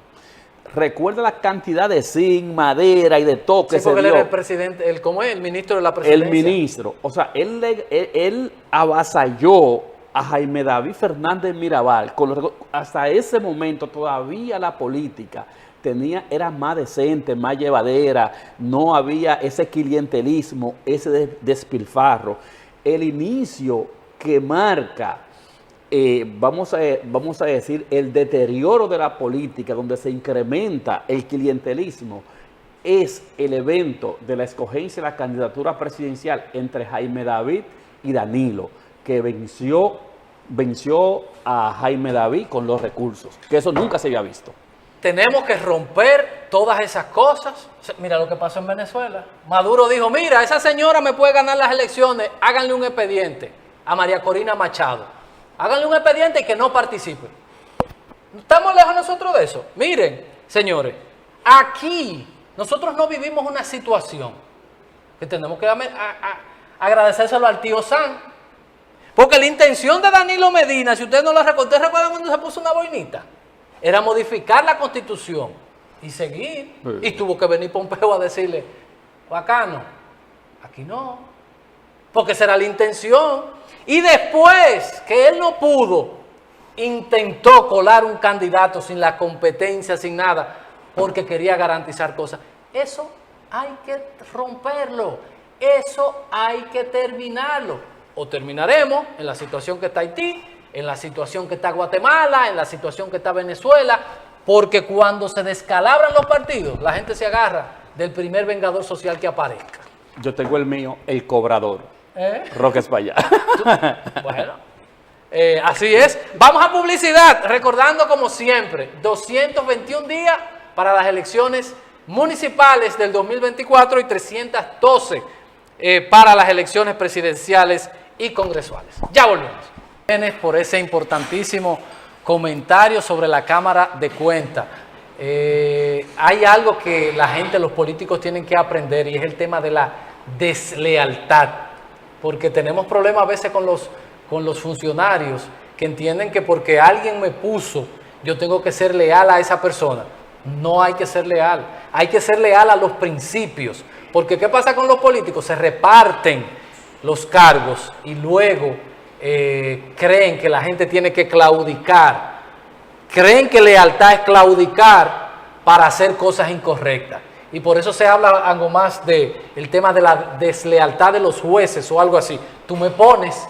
Speaker 2: Recuerda la cantidad de zinc, madera y de todo que
Speaker 1: sí,
Speaker 2: se
Speaker 1: porque
Speaker 2: dio.
Speaker 1: él era el presidente, ¿cómo es? El ministro de la presidencia.
Speaker 2: El ministro. O sea, él avasalló a Jaime David Fernández Mirabal. Hasta ese momento todavía la política era más decente, más llevadera, no había ese clientelismo, ese despilfarro. El inicio que marca, vamos a decir, el deterioro de la política, donde se incrementa el clientelismo, es el evento de la escogencia de la candidatura presidencial entre Jaime David y Danilo, que venció a Jaime David con los recursos, que eso nunca se había visto.
Speaker 1: Tenemos que romper todas esas cosas. Mira lo que pasó en Venezuela. Maduro dijo, mira, esa señora me puede ganar las elecciones, háganle un expediente a María Corina Machado. Háganle un expediente y que no participe. ¿Estamos lejos nosotros de eso? Miren, señores, aquí nosotros no vivimos una situación que tenemos que agradecérselo al tío San. Porque la intención de Danilo Medina, si ustedes no lo recuerdan, ¿ustedes recuerdan cuando se puso una boinita? Era modificar la Constitución y seguir. Sí. Y tuvo que venir Pompeo a decirle, bacano, aquí no. Porque esa era la intención. Y después que él no pudo, intentó colar un candidato sin la competencia, sin nada, porque quería garantizar cosas. Eso hay que romperlo. Eso hay que terminarlo. o terminaremos en la situación que está Haití, en la situación que está Guatemala, en la situación que está Venezuela, porque cuando se descalabran los partidos, la gente se agarra del primer vengador social que aparezca.
Speaker 2: Yo tengo el mío, el cobrador. Roque Espaillá.
Speaker 1: Bueno, así es. Vamos a publicidad, recordando como siempre, 221 días para las elecciones municipales del 2024 y 312 para las elecciones presidenciales y congresuales. Ya volvemos. Por ese importantísimo comentario sobre la Cámara de Cuentas. Hay algo que la gente, los políticos tienen que aprender y es el tema de la deslealtad, porque tenemos problemas a veces con los funcionarios que entienden que porque alguien me puso, yo tengo que ser leal a esa persona. No hay que ser leal, hay que ser leal a los principios, porque ¿qué pasa con los políticos? Se reparten los cargos y luego creen que la gente tiene que claudicar, creen que lealtad es claudicar para hacer cosas incorrectas. Y por eso se habla algo más del tema de la deslealtad de los jueces o algo así. Tú me pones,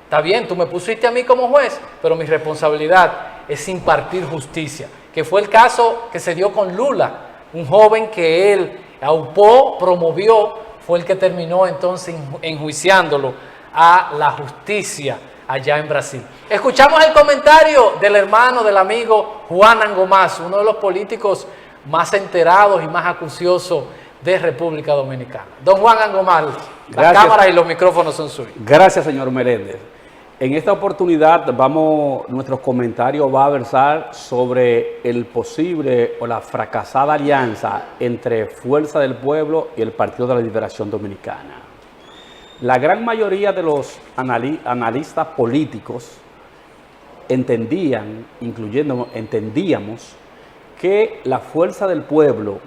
Speaker 1: está bien, tú me pusiste a mí como juez, pero mi responsabilidad es impartir justicia, que fue el caso que se dio con Lula, un joven que él aupó, promovió, fue el que terminó entonces enjuiciándolo a la justicia allá en Brasil. Escuchamos el comentario del hermano, del amigo Juan Angomás, uno de los políticos más enterados y más acuciosos de República Dominicana. Don Juan Angomás, las cámaras y los micrófonos son suyos.
Speaker 2: Gracias, señor Meléndez. En esta oportunidad nuestro comentario va a versar sobre el posible o la fracasada alianza entre Fuerza del Pueblo y el Partido de la Liberación Dominicana. La gran mayoría de los analistas políticos entendíamos que la Fuerza del Pueblo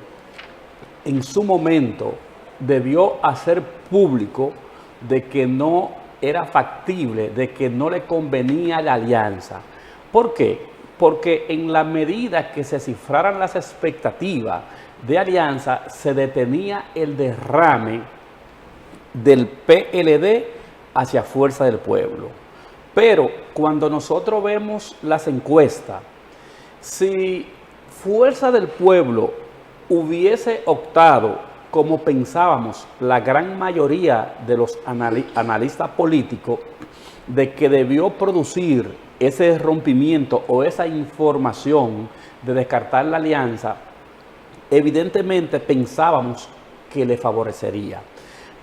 Speaker 2: en su momento debió hacer público de que no era factible, de que no le convenía la alianza. ¿Por qué? Porque en la medida que se cifraran las expectativas de alianza, se detenía el derrame del PLD hacia Fuerza del Pueblo. Pero cuando nosotros vemos las encuestas, si Fuerza del Pueblo hubiese optado, como pensábamos la gran mayoría de los analistas políticos, de que debió producir ese rompimiento o esa información de descartar la alianza, evidentemente pensábamos que le favorecería.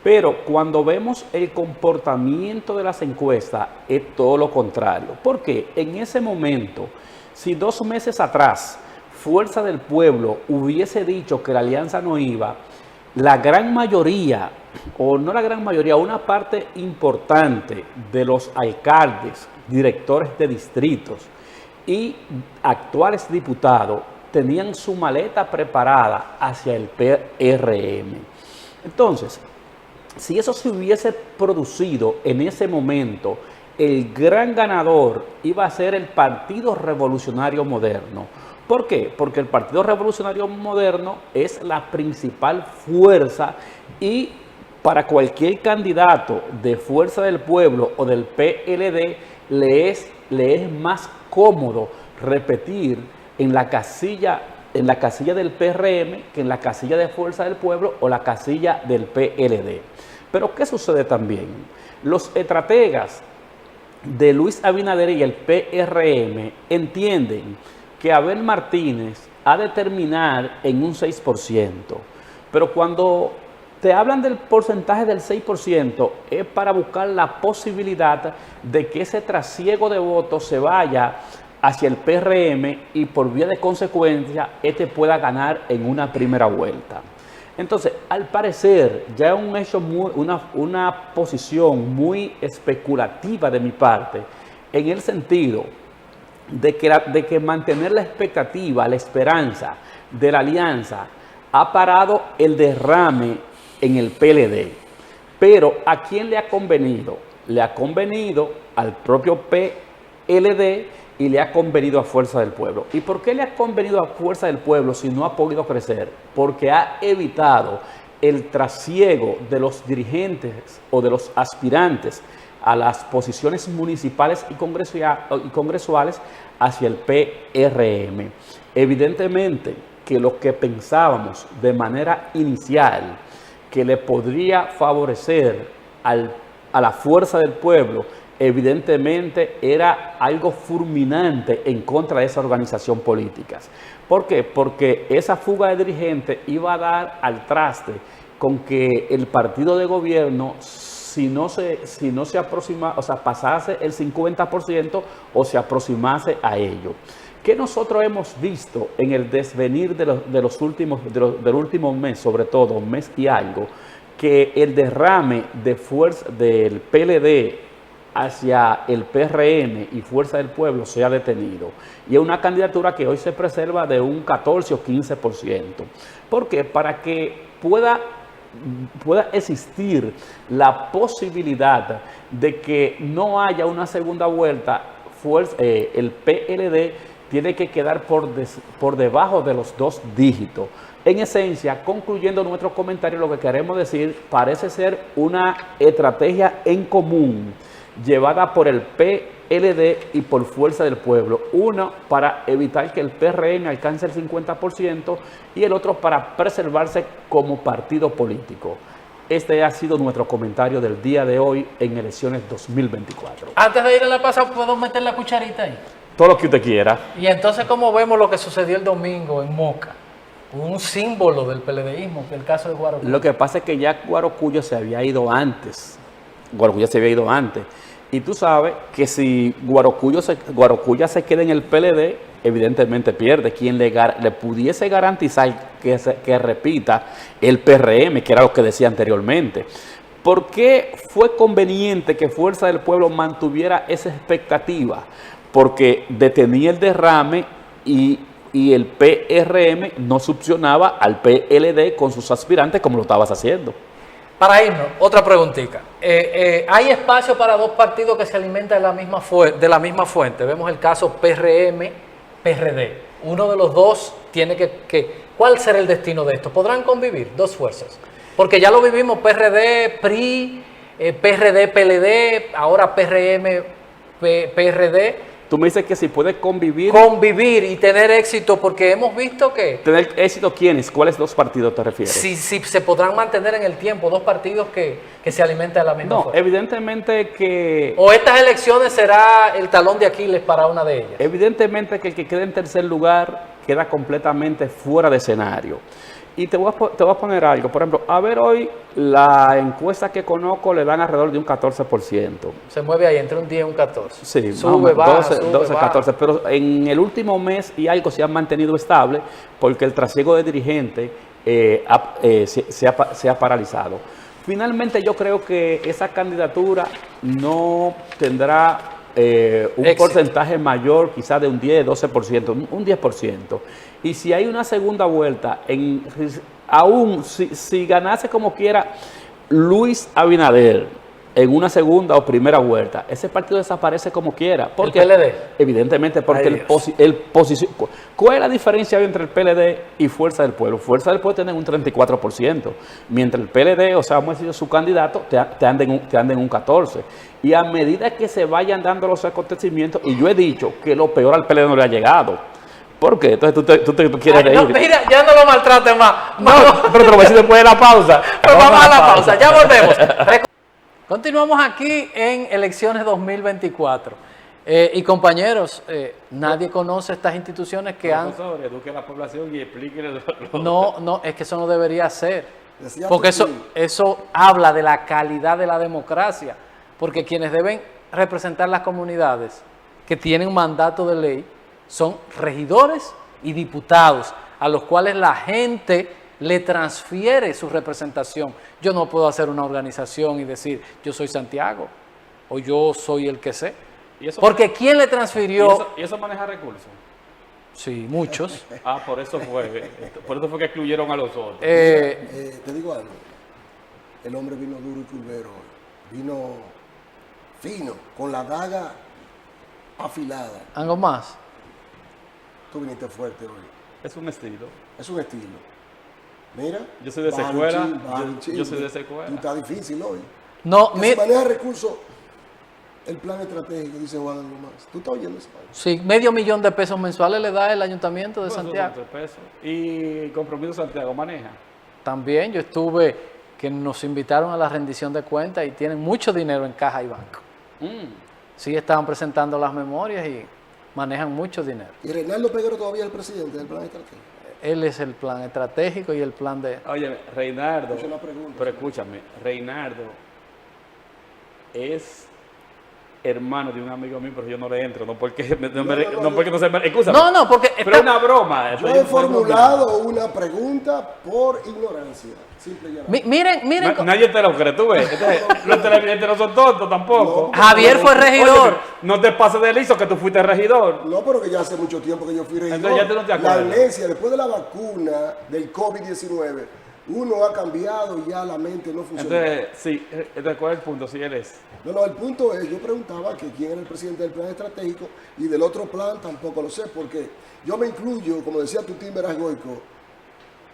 Speaker 2: Pero cuando vemos el comportamiento de las encuestas, es todo lo contrario. Porque en ese momento, si 2 meses atrás Fuerza del Pueblo hubiese dicho que la alianza no iba, la gran mayoría, o no la gran mayoría, una parte importante de los alcaldes, directores de distritos y actuales diputados tenían su maleta preparada hacia el PRM. Entonces, si eso se hubiese producido en ese momento, el gran ganador iba a ser el Partido Revolucionario Moderno. ¿Por qué? Porque el Partido Revolucionario Moderno es la principal fuerza y para cualquier candidato de Fuerza del Pueblo o del PLD le es más cómodo repetir en la casilla del PRM que en la casilla de Fuerza del Pueblo o la casilla del PLD. Pero ¿qué sucede también? Los estrategas de Luis Abinader y el PRM entienden que Abel Martínez ha de terminar en un 6%. Pero cuando te hablan del porcentaje del 6%, es para buscar la posibilidad de que ese trasiego de votos se vaya hacia el PRM y por vía de consecuencia, este pueda ganar en una primera vuelta. Entonces, al parecer, ya es un hecho una posición muy especulativa de mi parte, en el sentido de que mantener la expectativa, la esperanza de la alianza ha parado el derrame en el PLD. Pero ¿a quién le ha convenido? Le ha convenido al propio PLD y le ha convenido a Fuerza del Pueblo. ¿Y por qué le ha convenido a Fuerza del Pueblo si no ha podido crecer? Porque ha evitado el trasiego de los dirigentes o de los aspirantes a las posiciones municipales y congresuales hacia el PRM. Evidentemente que lo que pensábamos de manera inicial que le podría favorecer a la fuerza del pueblo, evidentemente era algo fulminante en contra de esa organización política. ¿Por qué? Porque esa fuga de dirigentes iba a dar al traste con que el partido de gobierno, si no se aproxima, o sea, pasase el 50% o se aproximase a ello. ¿Qué nosotros hemos visto en el desvenir del último mes, sobre todo, un mes y algo, que el derrame de fuerza del PLD hacia el PRM y Fuerza del Pueblo se ha detenido? Y es una candidatura que hoy se preserva de un 14 o 15%. ¿Por qué? Para que pueda existir la posibilidad de que no haya una segunda vuelta, el PLD tiene que quedar por debajo de los 2 dígitos. En esencia, concluyendo nuestro comentario, lo que queremos decir parece ser una estrategia en común llevada por el PLD y por Fuerza del Pueblo. Uno para evitar que el PRM alcance el 50% y el otro para preservarse como partido político. Este ha sido nuestro comentario del día de hoy en elecciones 2024.
Speaker 1: Antes de ir a la pausa, ¿puedo meter la cucharita ahí?
Speaker 2: Todo lo que usted quiera.
Speaker 1: Y entonces, ¿cómo vemos lo que sucedió el domingo en Moca? Un símbolo del PLDismo, que es el caso de Guarocuya.
Speaker 2: Lo que pasa es que ya Guarocuya se había ido antes. Y tú sabes que si Guarocuya se queda en el PLD, evidentemente pierde. Quien le pudiese garantizar que repita el PRM, que era lo que decía anteriormente. ¿Por qué fue conveniente que Fuerza del Pueblo mantuviera esa expectativa? Porque detenía el derrame y el PRM no succionaba al PLD con sus aspirantes como lo estabas haciendo.
Speaker 1: Para irnos, otra preguntita. ¿Hay espacio para 2 partidos que se alimentan de la misma fuente? Vemos el caso PRM-PRD. Uno de los dos tiene ¿cuál será el destino de esto? ¿Podrán convivir 2 fuerzas? Porque ya lo vivimos, PRD-PRI, PRD-PLD, ahora PRM-PRD.
Speaker 2: Tú me dices que si puede convivir
Speaker 1: y tener éxito, porque hemos visto que...
Speaker 2: ¿Tener éxito quiénes? ¿Cuáles 2 partidos te refieres?
Speaker 1: Si se podrán mantener en el tiempo 2 partidos que se alimentan de la misma forma.
Speaker 2: Evidentemente que...
Speaker 1: ¿O estas elecciones será el talón de Aquiles para una de ellas?
Speaker 2: Evidentemente que el que quede en tercer lugar queda completamente fuera de escenario. Y te voy a poner algo. Por ejemplo, a ver hoy, la encuesta que conozco le dan alrededor de un 14%.
Speaker 1: Se mueve ahí entre un 10 y un 14.
Speaker 2: Sí,
Speaker 1: sube, baja,
Speaker 2: 12, 14. Pero en el último mes y algo se han mantenido estable porque el trasiego de dirigentes se ha paralizado. Finalmente yo creo que esa candidatura no tendrá un porcentaje mayor, quizás de un 10, 12%, un 10%. Y si hay una segunda vuelta, aún si ganase como quiera Luis Abinader en una segunda o primera vuelta, ese partido desaparece como quiera. Porque,
Speaker 1: ¿El PLD?
Speaker 2: Evidentemente, porque ¿cuál es la diferencia entre el PLD y Fuerza del Pueblo? Fuerza del Pueblo tiene un 34%, mientras el PLD, o sea, vamos a decir, su candidato, te anda en un 14%. Y a medida que se vayan dando los acontecimientos, y yo he dicho que lo peor al PLD no le ha llegado. ¿Por qué? Entonces tú quieres reír.
Speaker 1: No, mira, ya no lo maltrates más.
Speaker 2: No, pero te lo voy a decir después de la pausa.
Speaker 1: Pero vamos a la pausa, ya volvemos. Continuamos aquí en elecciones 2024. Y compañeros, nadie conoce estas instituciones que han...
Speaker 2: Profesor, eduque a la población y explíquele
Speaker 1: No, es que eso no debería ser. Porque eso habla de la calidad de la democracia. Porque quienes deben representar las comunidades que tienen mandato de ley son regidores y diputados, a los cuales la gente le transfiere su representación. Yo no puedo hacer una organización y decir, yo soy Santiago, o yo soy el que sé. Porque ¿quién le transfirió?
Speaker 2: ¿Y eso maneja recursos?
Speaker 1: Sí, muchos.
Speaker 2: Por eso fue que excluyeron a los otros.
Speaker 3: Te digo algo, el hombre vino duro y curvero, vino fino, con la daga afilada.
Speaker 1: ¿Algo más?
Speaker 3: Tú viniste fuerte hoy.
Speaker 2: Es un estilo.
Speaker 3: Es un estilo. Mira.
Speaker 2: Yo soy de esa
Speaker 3: Banchi,
Speaker 2: escuela.
Speaker 3: Banchi.
Speaker 2: Yo soy de esa escuela.
Speaker 3: Tú estás difícil hoy.
Speaker 1: No,
Speaker 3: Que se maneja recursos, el plan estratégico, dice Juan algo más. ¿Tú estás oyendo eso?
Speaker 1: sí, $500,000 de pesos mensuales le da el Ayuntamiento de
Speaker 2: Pues,
Speaker 1: Santiago.
Speaker 2: son 3 pesos. Y Compromiso Santiago maneja.
Speaker 1: También yo estuve, que nos invitaron a la rendición de cuentas y tienen mucho dinero en caja y banco. Sí, estaban presentando las memorias y manejan mucho dinero.
Speaker 3: ¿Y Reinaldo Peguero todavía es el presidente del plan estratégico?
Speaker 1: Él es el plan estratégico y el plan de...
Speaker 2: Oye, Reinaldo,
Speaker 3: Es una pregunta.
Speaker 2: pero escúchame, Reinaldo es hermano de un amigo mío, pero yo no le entro, no porque no se me... Escúchame.
Speaker 1: No, porque...
Speaker 2: Pero es una broma.
Speaker 3: Yo he formulado una pregunta por ignorancia. Simple y llanamente.
Speaker 1: Miren,
Speaker 2: Nadie te lo cree, tú ves. Los televidentes no son tontos tampoco.
Speaker 3: No.
Speaker 1: Javier fue regidor.
Speaker 2: Oye, no te pases de liso que tú fuiste regidor.
Speaker 3: No, pero que ya hace mucho tiempo que yo fui regidor.
Speaker 2: Entonces ya tú no te
Speaker 3: La
Speaker 2: acuerdas.
Speaker 3: amnesia, después de la vacuna del COVID-19, uno ha cambiado y ya la mente no funciona.
Speaker 2: Entonces, sí, entonces, ¿cuál es el punto? Si él es.
Speaker 3: No, el punto es, yo preguntaba que quién era el presidente del plan estratégico y del otro plan tampoco lo sé, porque yo me incluyo, como decía Tutín Veras Goico,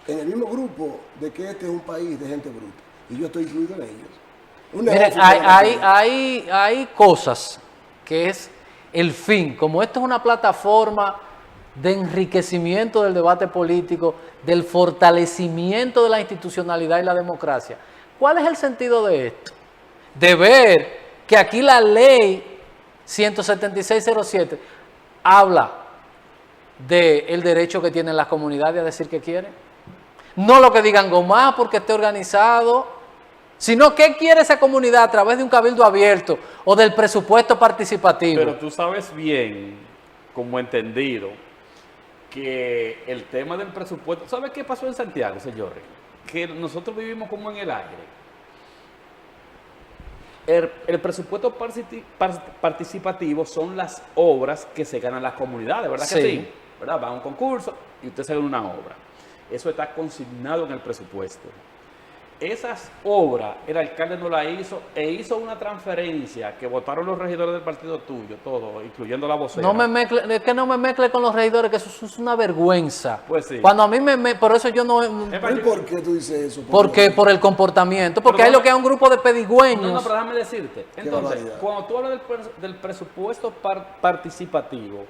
Speaker 3: en el mismo grupo de que este es un país de gente bruta. Y yo estoy incluido en ellos.
Speaker 1: miren, hay cosas que es el fin. Como esto es una plataforma de enriquecimiento del debate político, del fortalecimiento de la institucionalidad y la democracia. ¿Cuál es el sentido de esto? De ver que aquí la ley 17607 habla del derecho que tienen las comunidades a decir que quieren. No lo que digan Gomá porque esté organizado, sino qué quiere esa comunidad a través de un cabildo abierto o del presupuesto participativo.
Speaker 2: Pero tú sabes bien, como entendido, que el tema del presupuesto... ¿Sabes qué pasó en Santiago, señores? Que nosotros vivimos como en el aire. El presupuesto participativo son las obras que se ganan las comunidades, ¿verdad que sí? ¿Verdad? Va a un concurso y usted se gana una obra. Eso está consignado en el presupuesto. Esas obras, el alcalde no la hizo e hizo una transferencia que votaron los regidores del partido tuyo, todo, incluyendo la vocera.
Speaker 1: No me mezcle con los regidores, que eso es una vergüenza.
Speaker 2: Pues sí.
Speaker 1: Cuando a mí por eso yo no...
Speaker 3: ¿Y por qué tú dices eso?
Speaker 1: Porque por el comportamiento, porque hay lo que es un grupo de pedigüeños.
Speaker 2: No, pero déjame decirte. Entonces,
Speaker 3: barbaridad.
Speaker 2: cuando tú hablas del presupuesto participativo,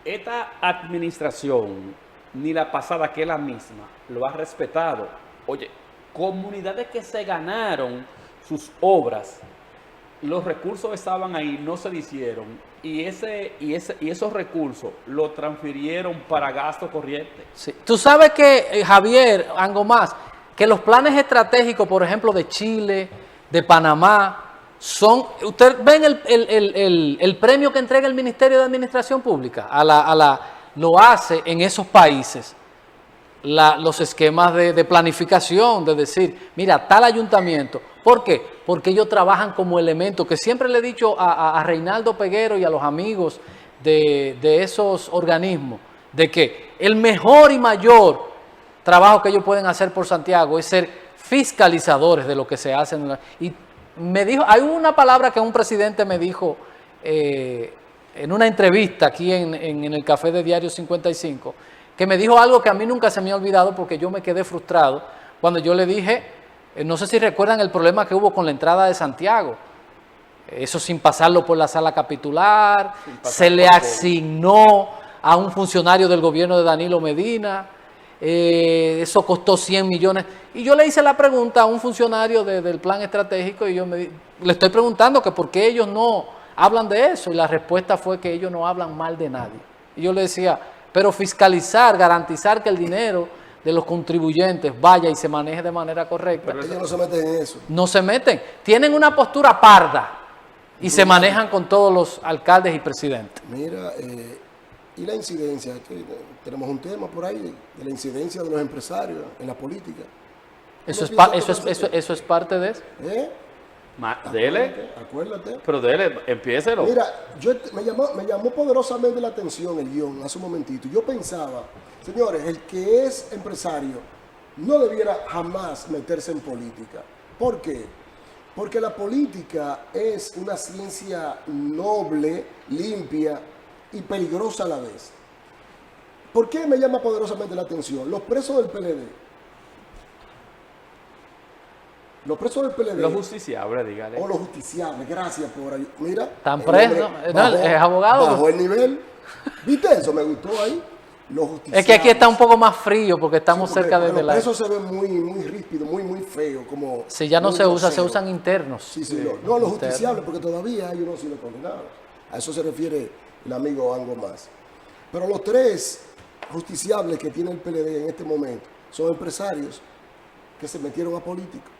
Speaker 2: esta administración, ni la pasada que es la misma, lo ha respetado. Oye, comunidades que se ganaron sus obras, los recursos estaban ahí, no se le hicieron, y esos recursos los transfirieron para gasto corriente.
Speaker 1: Sí. Tú sabes que, Javier, algo más, que los planes estratégicos, por ejemplo, de Chile, de Panamá, son, ustedes ven el premio que entrega el Ministerio de Administración Pública, lo hace en esos países. Los esquemas de planificación, de decir, mira, tal ayuntamiento. ¿Por qué? Porque ellos trabajan como elemento, que siempre le he dicho a Reinaldo Peguero y a los amigos de esos organismos, de que el mejor y mayor trabajo que ellos pueden hacer por Santiago es ser fiscalizadores de lo que se hace. Y me dijo, hay una palabra que un presidente me dijo en una entrevista aquí en el café de Diario 55, que me dijo algo que a mí nunca se me ha olvidado porque yo me quedé frustrado cuando yo le dije, no sé si recuerdan el problema que hubo con la entrada de Santiago, eso sin pasarlo por la sala capitular, se le asignó a un funcionario del gobierno de Danilo Medina, eso costó 100 millones, y yo le hice la pregunta a un funcionario del plan estratégico y le estoy preguntando que por qué ellos no hablan de eso, y la respuesta fue que ellos no hablan mal de nadie. Y yo le decía, pero fiscalizar, garantizar que el dinero de los contribuyentes vaya y se maneje de manera correcta.
Speaker 3: Ellos no se meten en eso.
Speaker 1: No se meten. Tienen una postura parda y se manejan con todos los alcaldes y presidentes.
Speaker 3: Mira, y la incidencia, que tenemos un tema por ahí de la incidencia de los empresarios en la política.
Speaker 1: Eso es parte de eso.
Speaker 2: Dele,
Speaker 3: Acuérdate.
Speaker 2: pero dele, empiécelo.
Speaker 3: Mira, me llamó poderosamente la atención el guión hace un momentito. Yo pensaba, señores, el que es empresario no debiera jamás meterse en política. ¿Por qué? Porque la política es una ciencia noble, limpia y peligrosa a la vez. ¿Por qué me llama poderosamente la atención? Los presos del PLD Los presos del PLD.
Speaker 2: Los justiciables, dígale.
Speaker 3: O los justiciables, gracias por ayudar. Mira.
Speaker 1: Están presos. No, es abogado.
Speaker 3: Bajó el nivel. ¿Viste eso? Me gustó ahí. Los justiciables.
Speaker 1: Es que aquí está un poco más frío porque estamos
Speaker 3: Sí, porque
Speaker 1: cerca de
Speaker 3: los
Speaker 1: la...
Speaker 3: presos se ven muy ríspidos, muy feos. Como
Speaker 1: Si ya no
Speaker 3: muy
Speaker 1: se usa, se
Speaker 3: groseros.
Speaker 1: usan internos.
Speaker 3: Sí, no, los justiciables, porque todavía hay unos sido condenados. A eso se refiere el amigo Ango Más. Pero los 3 justiciables que tiene el PLD en este momento son empresarios que se metieron a políticos.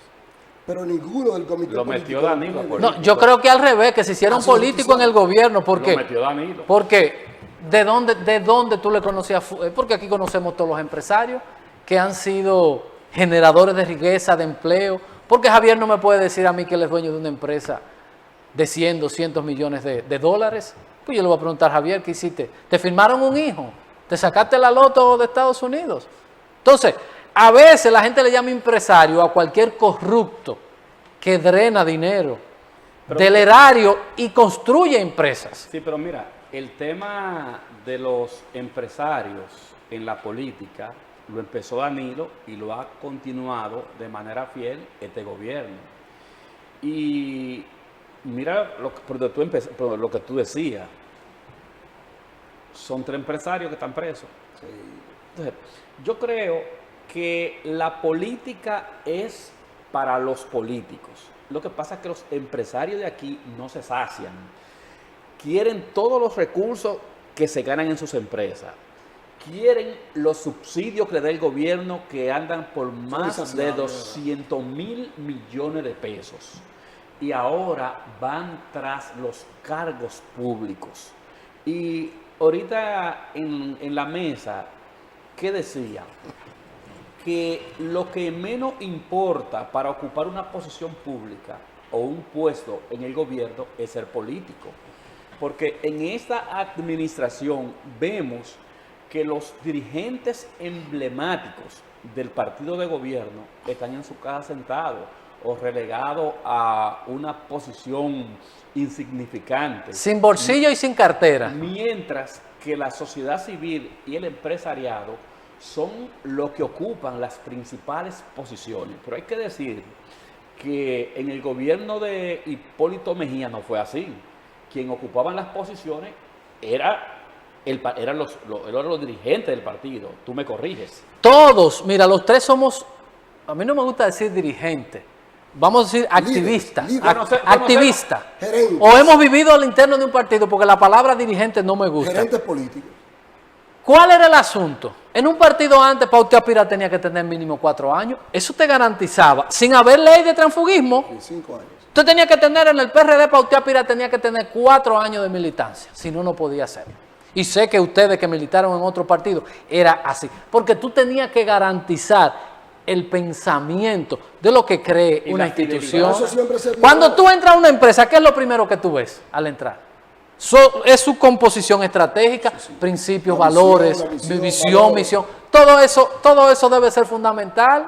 Speaker 3: Pero ninguno del comité
Speaker 2: Lo
Speaker 3: político
Speaker 2: metió Danilo a
Speaker 3: del PLD.
Speaker 2: político.
Speaker 1: No, yo creo que al revés, que se hicieron
Speaker 3: Ah, sí,
Speaker 1: políticos en el gobierno. ¿Por
Speaker 2: Lo
Speaker 1: qué?
Speaker 2: metió Danilo.
Speaker 1: Porque ¿de dónde tú le conocías? Porque aquí conocemos todos los empresarios que han sido generadores de riqueza, de empleo. Porque Javier no me puede decir a mí que él es dueño de una empresa de 100, 200 millones de dólares. Pues yo le voy a preguntar, Javier, ¿qué hiciste? ¿Te firmaron un hijo? ¿Te sacaste la loto de Estados Unidos? Entonces, a veces la gente le llama empresario a cualquier corrupto que drena dinero del erario y construye empresas.
Speaker 2: Sí, pero mira, el tema de los empresarios en la política lo empezó Danilo y lo ha continuado de manera fiel este gobierno. Y mira lo que tú decías. Son 3 empresarios que están presos. Entonces, yo creo que la política es para los políticos. Lo que pasa es que los empresarios de aquí no se sacian. Quieren todos los recursos que se ganan en sus empresas. Quieren los subsidios que le da el gobierno, que andan por más de 200.000 millones de pesos. Y ahora van tras los cargos públicos. Y ahorita en la mesa, ¿qué decía? Que lo que menos importa para ocupar una posición pública o un puesto en el gobierno es ser político. Porque en esta administración vemos que los dirigentes emblemáticos del partido de gobierno están en su casa sentados o relegados a una posición insignificante.
Speaker 1: Sin bolsillo y sin cartera.
Speaker 2: Mientras que la sociedad civil y el empresariado son los que ocupan las principales posiciones. Pero hay que decir que en el gobierno de Hipólito Mejía no fue así. Quien ocupaban las posiciones eran los dirigentes del partido. Tú me corriges.
Speaker 1: Todos, mira, los 3 somos, a mí no me gusta decir dirigente, vamos a decir activista,
Speaker 3: líderes.
Speaker 1: activista.
Speaker 3: Gerentes.
Speaker 1: O hemos vivido al interno de un partido, porque la palabra dirigente no me gusta.
Speaker 3: Gerentes políticos.
Speaker 1: ¿Cuál era el asunto? En un partido antes, para usted aspirar tenía que tener mínimo 4 años. Eso te garantizaba, sin haber ley de transfugismo,
Speaker 3: En 5 años.
Speaker 1: usted tenía que tener en el PRD, para usted aspirar tenía que tener 4 años de militancia, si no, no podía hacerlo. Y sé que ustedes que militaron en otro partido, era así. Porque tú tenías que garantizar el pensamiento de lo que cree
Speaker 2: Y
Speaker 1: una
Speaker 2: la
Speaker 1: institución.
Speaker 3: Eso siempre se dio.
Speaker 1: Cuando tú entras a una empresa, ¿qué es lo primero que tú ves al entrar? Es su composición estratégica, principios,
Speaker 3: La visión,
Speaker 1: valores,
Speaker 3: la visión,
Speaker 1: visión,
Speaker 3: valores.
Speaker 1: misión. Todo eso debe ser fundamental.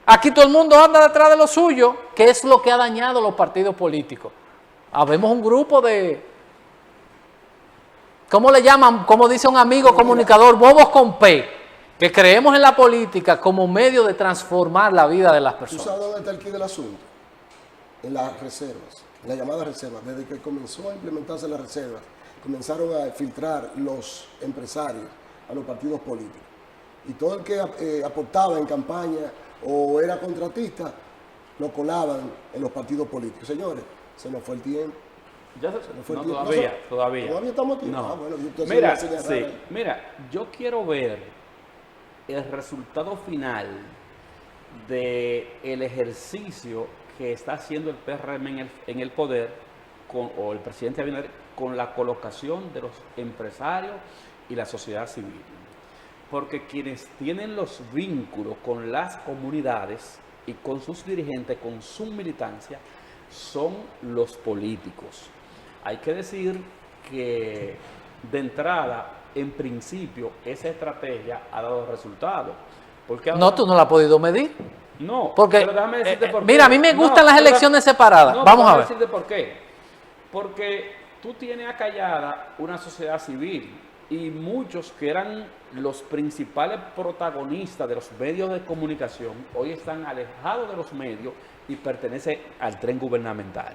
Speaker 1: Aquí todo el mundo anda detrás de lo suyo, que es lo que ha dañado los partidos políticos. Habemos un grupo de, ¿cómo le llaman? Como dice un amigo comunicador, bobos con P, que creemos en la política como medio de transformar la vida de las
Speaker 3: ¿Tú
Speaker 1: personas.
Speaker 3: sabes dónde está el quid del asunto? En las reservas, en las llamadas reservas. Desde que comenzó a implementarse las reservas, comenzaron a filtrar los empresarios a los partidos políticos. Y todo el que aportaba en campaña o era contratista, lo colaban en los partidos políticos. Señores, se nos fue el tiempo.
Speaker 2: Ya
Speaker 3: nos fue el
Speaker 2: no,
Speaker 3: tiempo.
Speaker 2: todavía.
Speaker 3: Todavía estamos aquí.
Speaker 2: No.
Speaker 3: Ah, bueno, entonces
Speaker 2: Mira,
Speaker 3: una señal
Speaker 2: sí,
Speaker 3: rara.
Speaker 2: mira, yo quiero ver el resultado final del ejercicio que está haciendo el PRM en el poder, o el presidente Abinader, con la colocación de los empresarios y la sociedad civil. Porque quienes tienen los vínculos con las comunidades y con sus dirigentes, con su militancia, son los políticos. Hay que decir que de entrada, en principio, esa estrategia ha dado resultados. Porque
Speaker 1: No, tú no la has podido medir.
Speaker 2: No,
Speaker 1: Porque,
Speaker 2: pero déjame decirte por qué.
Speaker 1: mira, a mí me gustan las
Speaker 2: pero
Speaker 1: elecciones separadas.
Speaker 2: no,
Speaker 1: Vamos
Speaker 2: pero
Speaker 1: a
Speaker 2: déjame
Speaker 1: ver.
Speaker 2: decirte por qué. Porque tú tienes acallada una sociedad civil y muchos que eran los principales protagonistas de los medios de comunicación hoy están alejados de los medios y pertenece al tren gubernamental.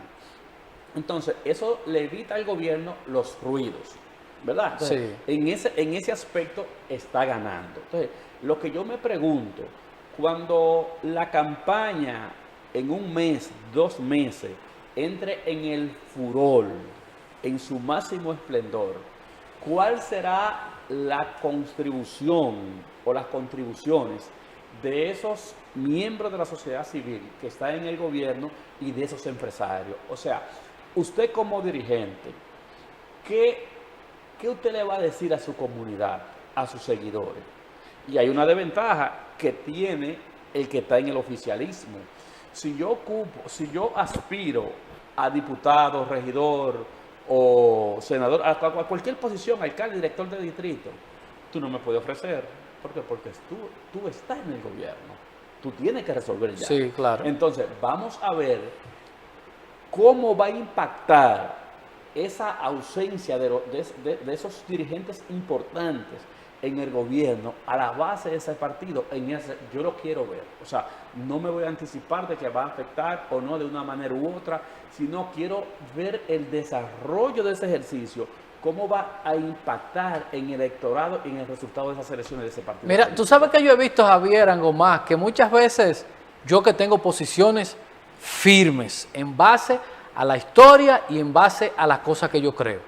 Speaker 2: Entonces, eso le evita al gobierno los ruidos, ¿verdad? Entonces,
Speaker 1: Sí.
Speaker 2: en ese aspecto está ganando. Entonces, lo que yo me pregunto, cuando la campaña en un mes, 2 meses, entre en el furor, en su máximo esplendor, ¿cuál será la contribución o las contribuciones de esos miembros de la sociedad civil que están en el gobierno y de esos empresarios? O sea, usted como dirigente, ¿qué usted le va a decir a su comunidad, a sus seguidores? Y hay una desventaja que tiene el que está en el oficialismo. Si yo aspiro a diputado, regidor o senador, a cualquier posición, alcalde, director de distrito, tú no me puedes ofrecer. ¿Por qué? Porque tú estás en el gobierno. Tú tienes que resolver ya.
Speaker 1: Sí, claro.
Speaker 2: Entonces, vamos a ver cómo va a impactar esa ausencia de esos dirigentes importantes en el gobierno a la base de ese partido. Yo lo quiero ver. O sea, no me voy a anticipar de que va a afectar o no de una manera u otra, sino quiero ver el desarrollo de ese ejercicio, cómo va a impactar en el electorado y en el resultado de esas elecciones de ese partido.
Speaker 1: Mira, tú sabes que yo he visto, Javier Angomás, que muchas veces yo que tengo posiciones firmes en base a la historia y en base a las cosas que yo creo.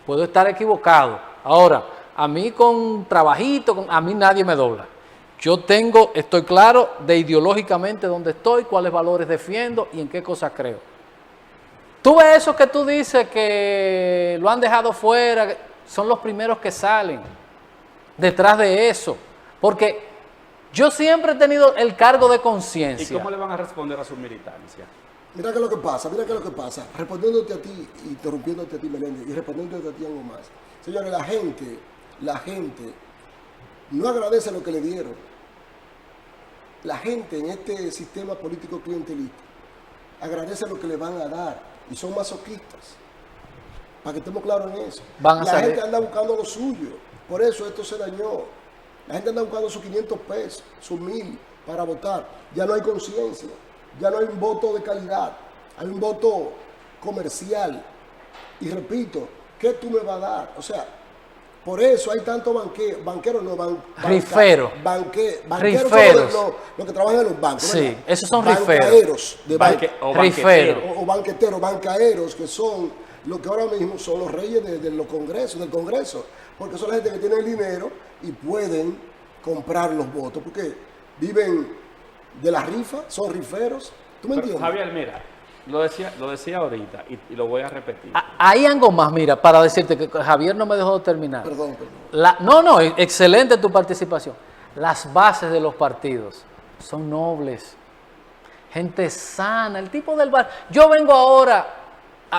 Speaker 1: Puedo estar equivocado. Ahora, a mí con trabajito, a mí nadie me dobla. Yo estoy claro de ideológicamente dónde estoy, cuáles valores defiendo y en qué cosas creo. Tú ves eso que tú dices que lo han dejado fuera, son los primeros que salen detrás de eso. Porque yo siempre he tenido el cargo de conciencia.
Speaker 2: ¿Y cómo le van a responder a su militancia?
Speaker 3: Mira qué es lo que pasa, respondiéndote a ti, interrumpiéndote a ti, Meléndez, y respondiéndote a ti, algo más. Señores, la gente no agradece lo que le dieron. La gente en este sistema político clientelista agradece lo que le van a dar y son masoquistas. Para que estemos claros en eso. La gente anda buscando lo suyo, por eso esto se dañó. La gente anda buscando sus 500 pesos, sus 1000 para votar. Ya no hay conciencia. Ya no hay un voto de calidad, hay un voto comercial. Y repito, ¿qué tú me vas a dar? O sea, por eso hay tanto banqueros,
Speaker 1: riferos.
Speaker 3: Riferos son los que trabajan en los bancos.
Speaker 1: Sí,
Speaker 3: ¿verdad?
Speaker 1: Esos son
Speaker 3: riferos.
Speaker 1: Riferos.
Speaker 3: O banqueteros, bancaeros, que son los que ahora mismo son los reyes del Congreso. Porque son la gente que tiene el dinero y pueden comprar los votos. Porque viven de la rifa, son riferos. ¿Tú me entiendes?
Speaker 2: Javier, mira, lo decía ahorita y lo voy a repetir.
Speaker 1: Hay algo más, mira, para decirte que Javier no me dejó terminar.
Speaker 3: Perdón.
Speaker 1: No, excelente tu participación. Las bases de los partidos son nobles, gente sana, el tipo del bar. Yo vengo ahora,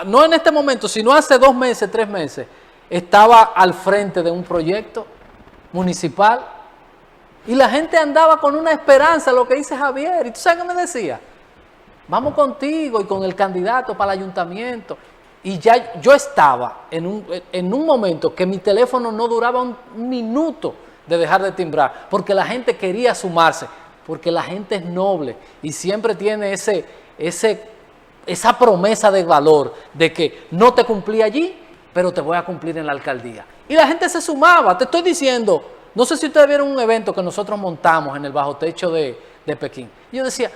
Speaker 1: no en este momento, sino hace 2 meses, 3 meses, estaba al frente de un proyecto municipal. Y la gente andaba con una esperanza, lo que dice Javier. ¿Y tú sabes qué me decía? Vamos contigo y con el candidato para el ayuntamiento. Y ya yo estaba en un momento que mi teléfono no duraba un minuto de dejar de timbrar, porque la gente quería sumarse, porque la gente es noble y siempre tiene esa promesa de valor de que no te cumplí allí, pero te voy a cumplir en la alcaldía. Y la gente se sumaba, te estoy diciendo. No sé si ustedes vieron un evento que nosotros montamos en el bajo techo de Pekín. Y yo decía,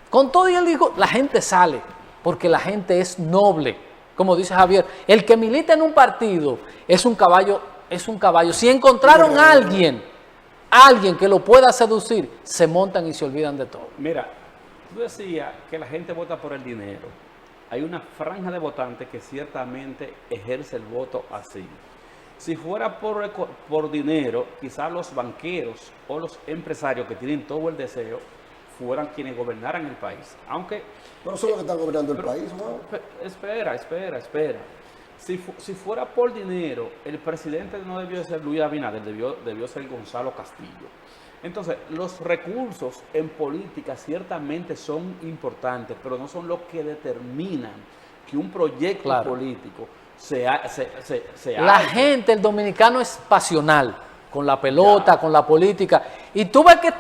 Speaker 1: con todo y él dijo, la gente sale, porque la gente es noble. Como dice Javier, el que milita en un partido es un caballo. Si encontraron a alguien que lo pueda seducir, se montan y se olvidan de todo.
Speaker 2: Mira, tú decías que la gente vota por el dinero. Hay una franja de votantes que ciertamente ejerce el voto así. Si fuera por dinero, quizás los banqueros o los empresarios que tienen todo el deseo fueran quienes gobernaran el país. Aunque...
Speaker 3: Pero son los que están gobernando el país, ¿no?
Speaker 2: Espera. Si fuera por dinero, el presidente no debió ser Luis Abinader, debió ser Gonzalo Castillo. Entonces, los recursos en política ciertamente son importantes, pero no son los que determinan que un proyecto político
Speaker 1: la gente, el dominicano es pasional con la pelota, con la política. Y tú ves que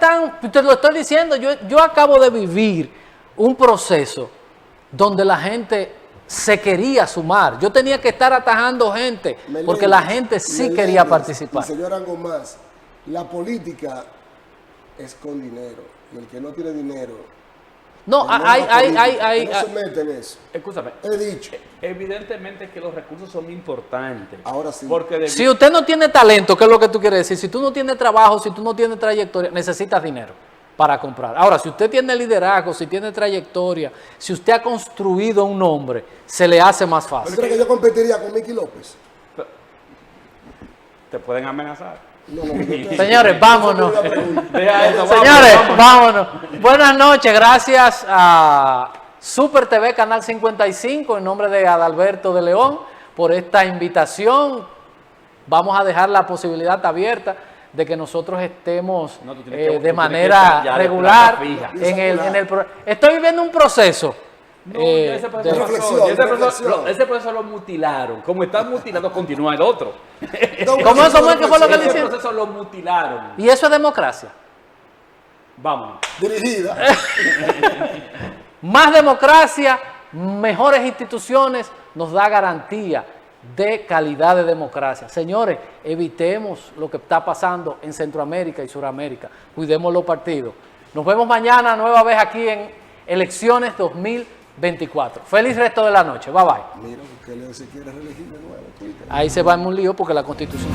Speaker 1: te lo estoy diciendo, yo acabo de vivir un proceso donde la gente se quería sumar. Yo tenía que estar atajando gente porque la gente sí quería participar.
Speaker 3: Y señor algo más, la política es con dinero. Y el que no tiene dinero...
Speaker 1: No,
Speaker 3: no se mete en eso.
Speaker 2: Escúchame.
Speaker 3: He dicho.
Speaker 2: Evidentemente que los recursos son importantes.
Speaker 3: Ahora sí.
Speaker 2: Porque
Speaker 1: si usted no tiene talento, ¿qué es lo que tú quieres decir? Si tú no tienes trabajo, si tú no tienes trayectoria, necesitas dinero para comprar. Ahora, si usted tiene liderazgo, si tiene trayectoria, si usted ha construido un nombre, se le hace más
Speaker 3: ¿Usted
Speaker 1: fácil.
Speaker 3: cree que yo competiría con Miki López?
Speaker 2: te pueden amenazar.
Speaker 3: No,
Speaker 1: Señores, vámonos.
Speaker 2: Deja eso,
Speaker 1: Señores, vámonos. Buenas noches, gracias a Super TV Canal 55, en nombre de Adalberto de León, por esta invitación. Vamos a dejar la posibilidad abierta de que nosotros estemos
Speaker 2: No, tú tienes que-
Speaker 1: de
Speaker 2: tú
Speaker 1: manera
Speaker 2: tienes que estar ya de
Speaker 1: regular
Speaker 2: plata
Speaker 3: fija.
Speaker 1: en el estoy viviendo un proceso.
Speaker 2: No, ya ese proceso
Speaker 1: de-
Speaker 2: pasó.
Speaker 3: reflexión,
Speaker 2: Ya ese proceso-
Speaker 3: reflexión.
Speaker 2: ese proceso lo mutilaron. Como está mutilado, continúa el otro.
Speaker 1: ¿Cómo es que fue lo que le
Speaker 2: Ese
Speaker 1: hicieron?
Speaker 2: proceso lo mutilaron.
Speaker 1: Y eso es democracia.
Speaker 2: Vámonos.
Speaker 3: Dirigida.
Speaker 1: Más democracia, mejores instituciones, nos da garantía de calidad de democracia. Señores, evitemos lo que está pasando en Centroamérica y Suramérica. Cuidemos los partidos. Nos vemos mañana nueva vez aquí en Elecciones 2024. Feliz resto de la noche. Bye bye.
Speaker 3: Mira, porque Leo se quiere reelegir de nuevo. Twitter.
Speaker 1: Ahí se va en un lío porque la Constitución...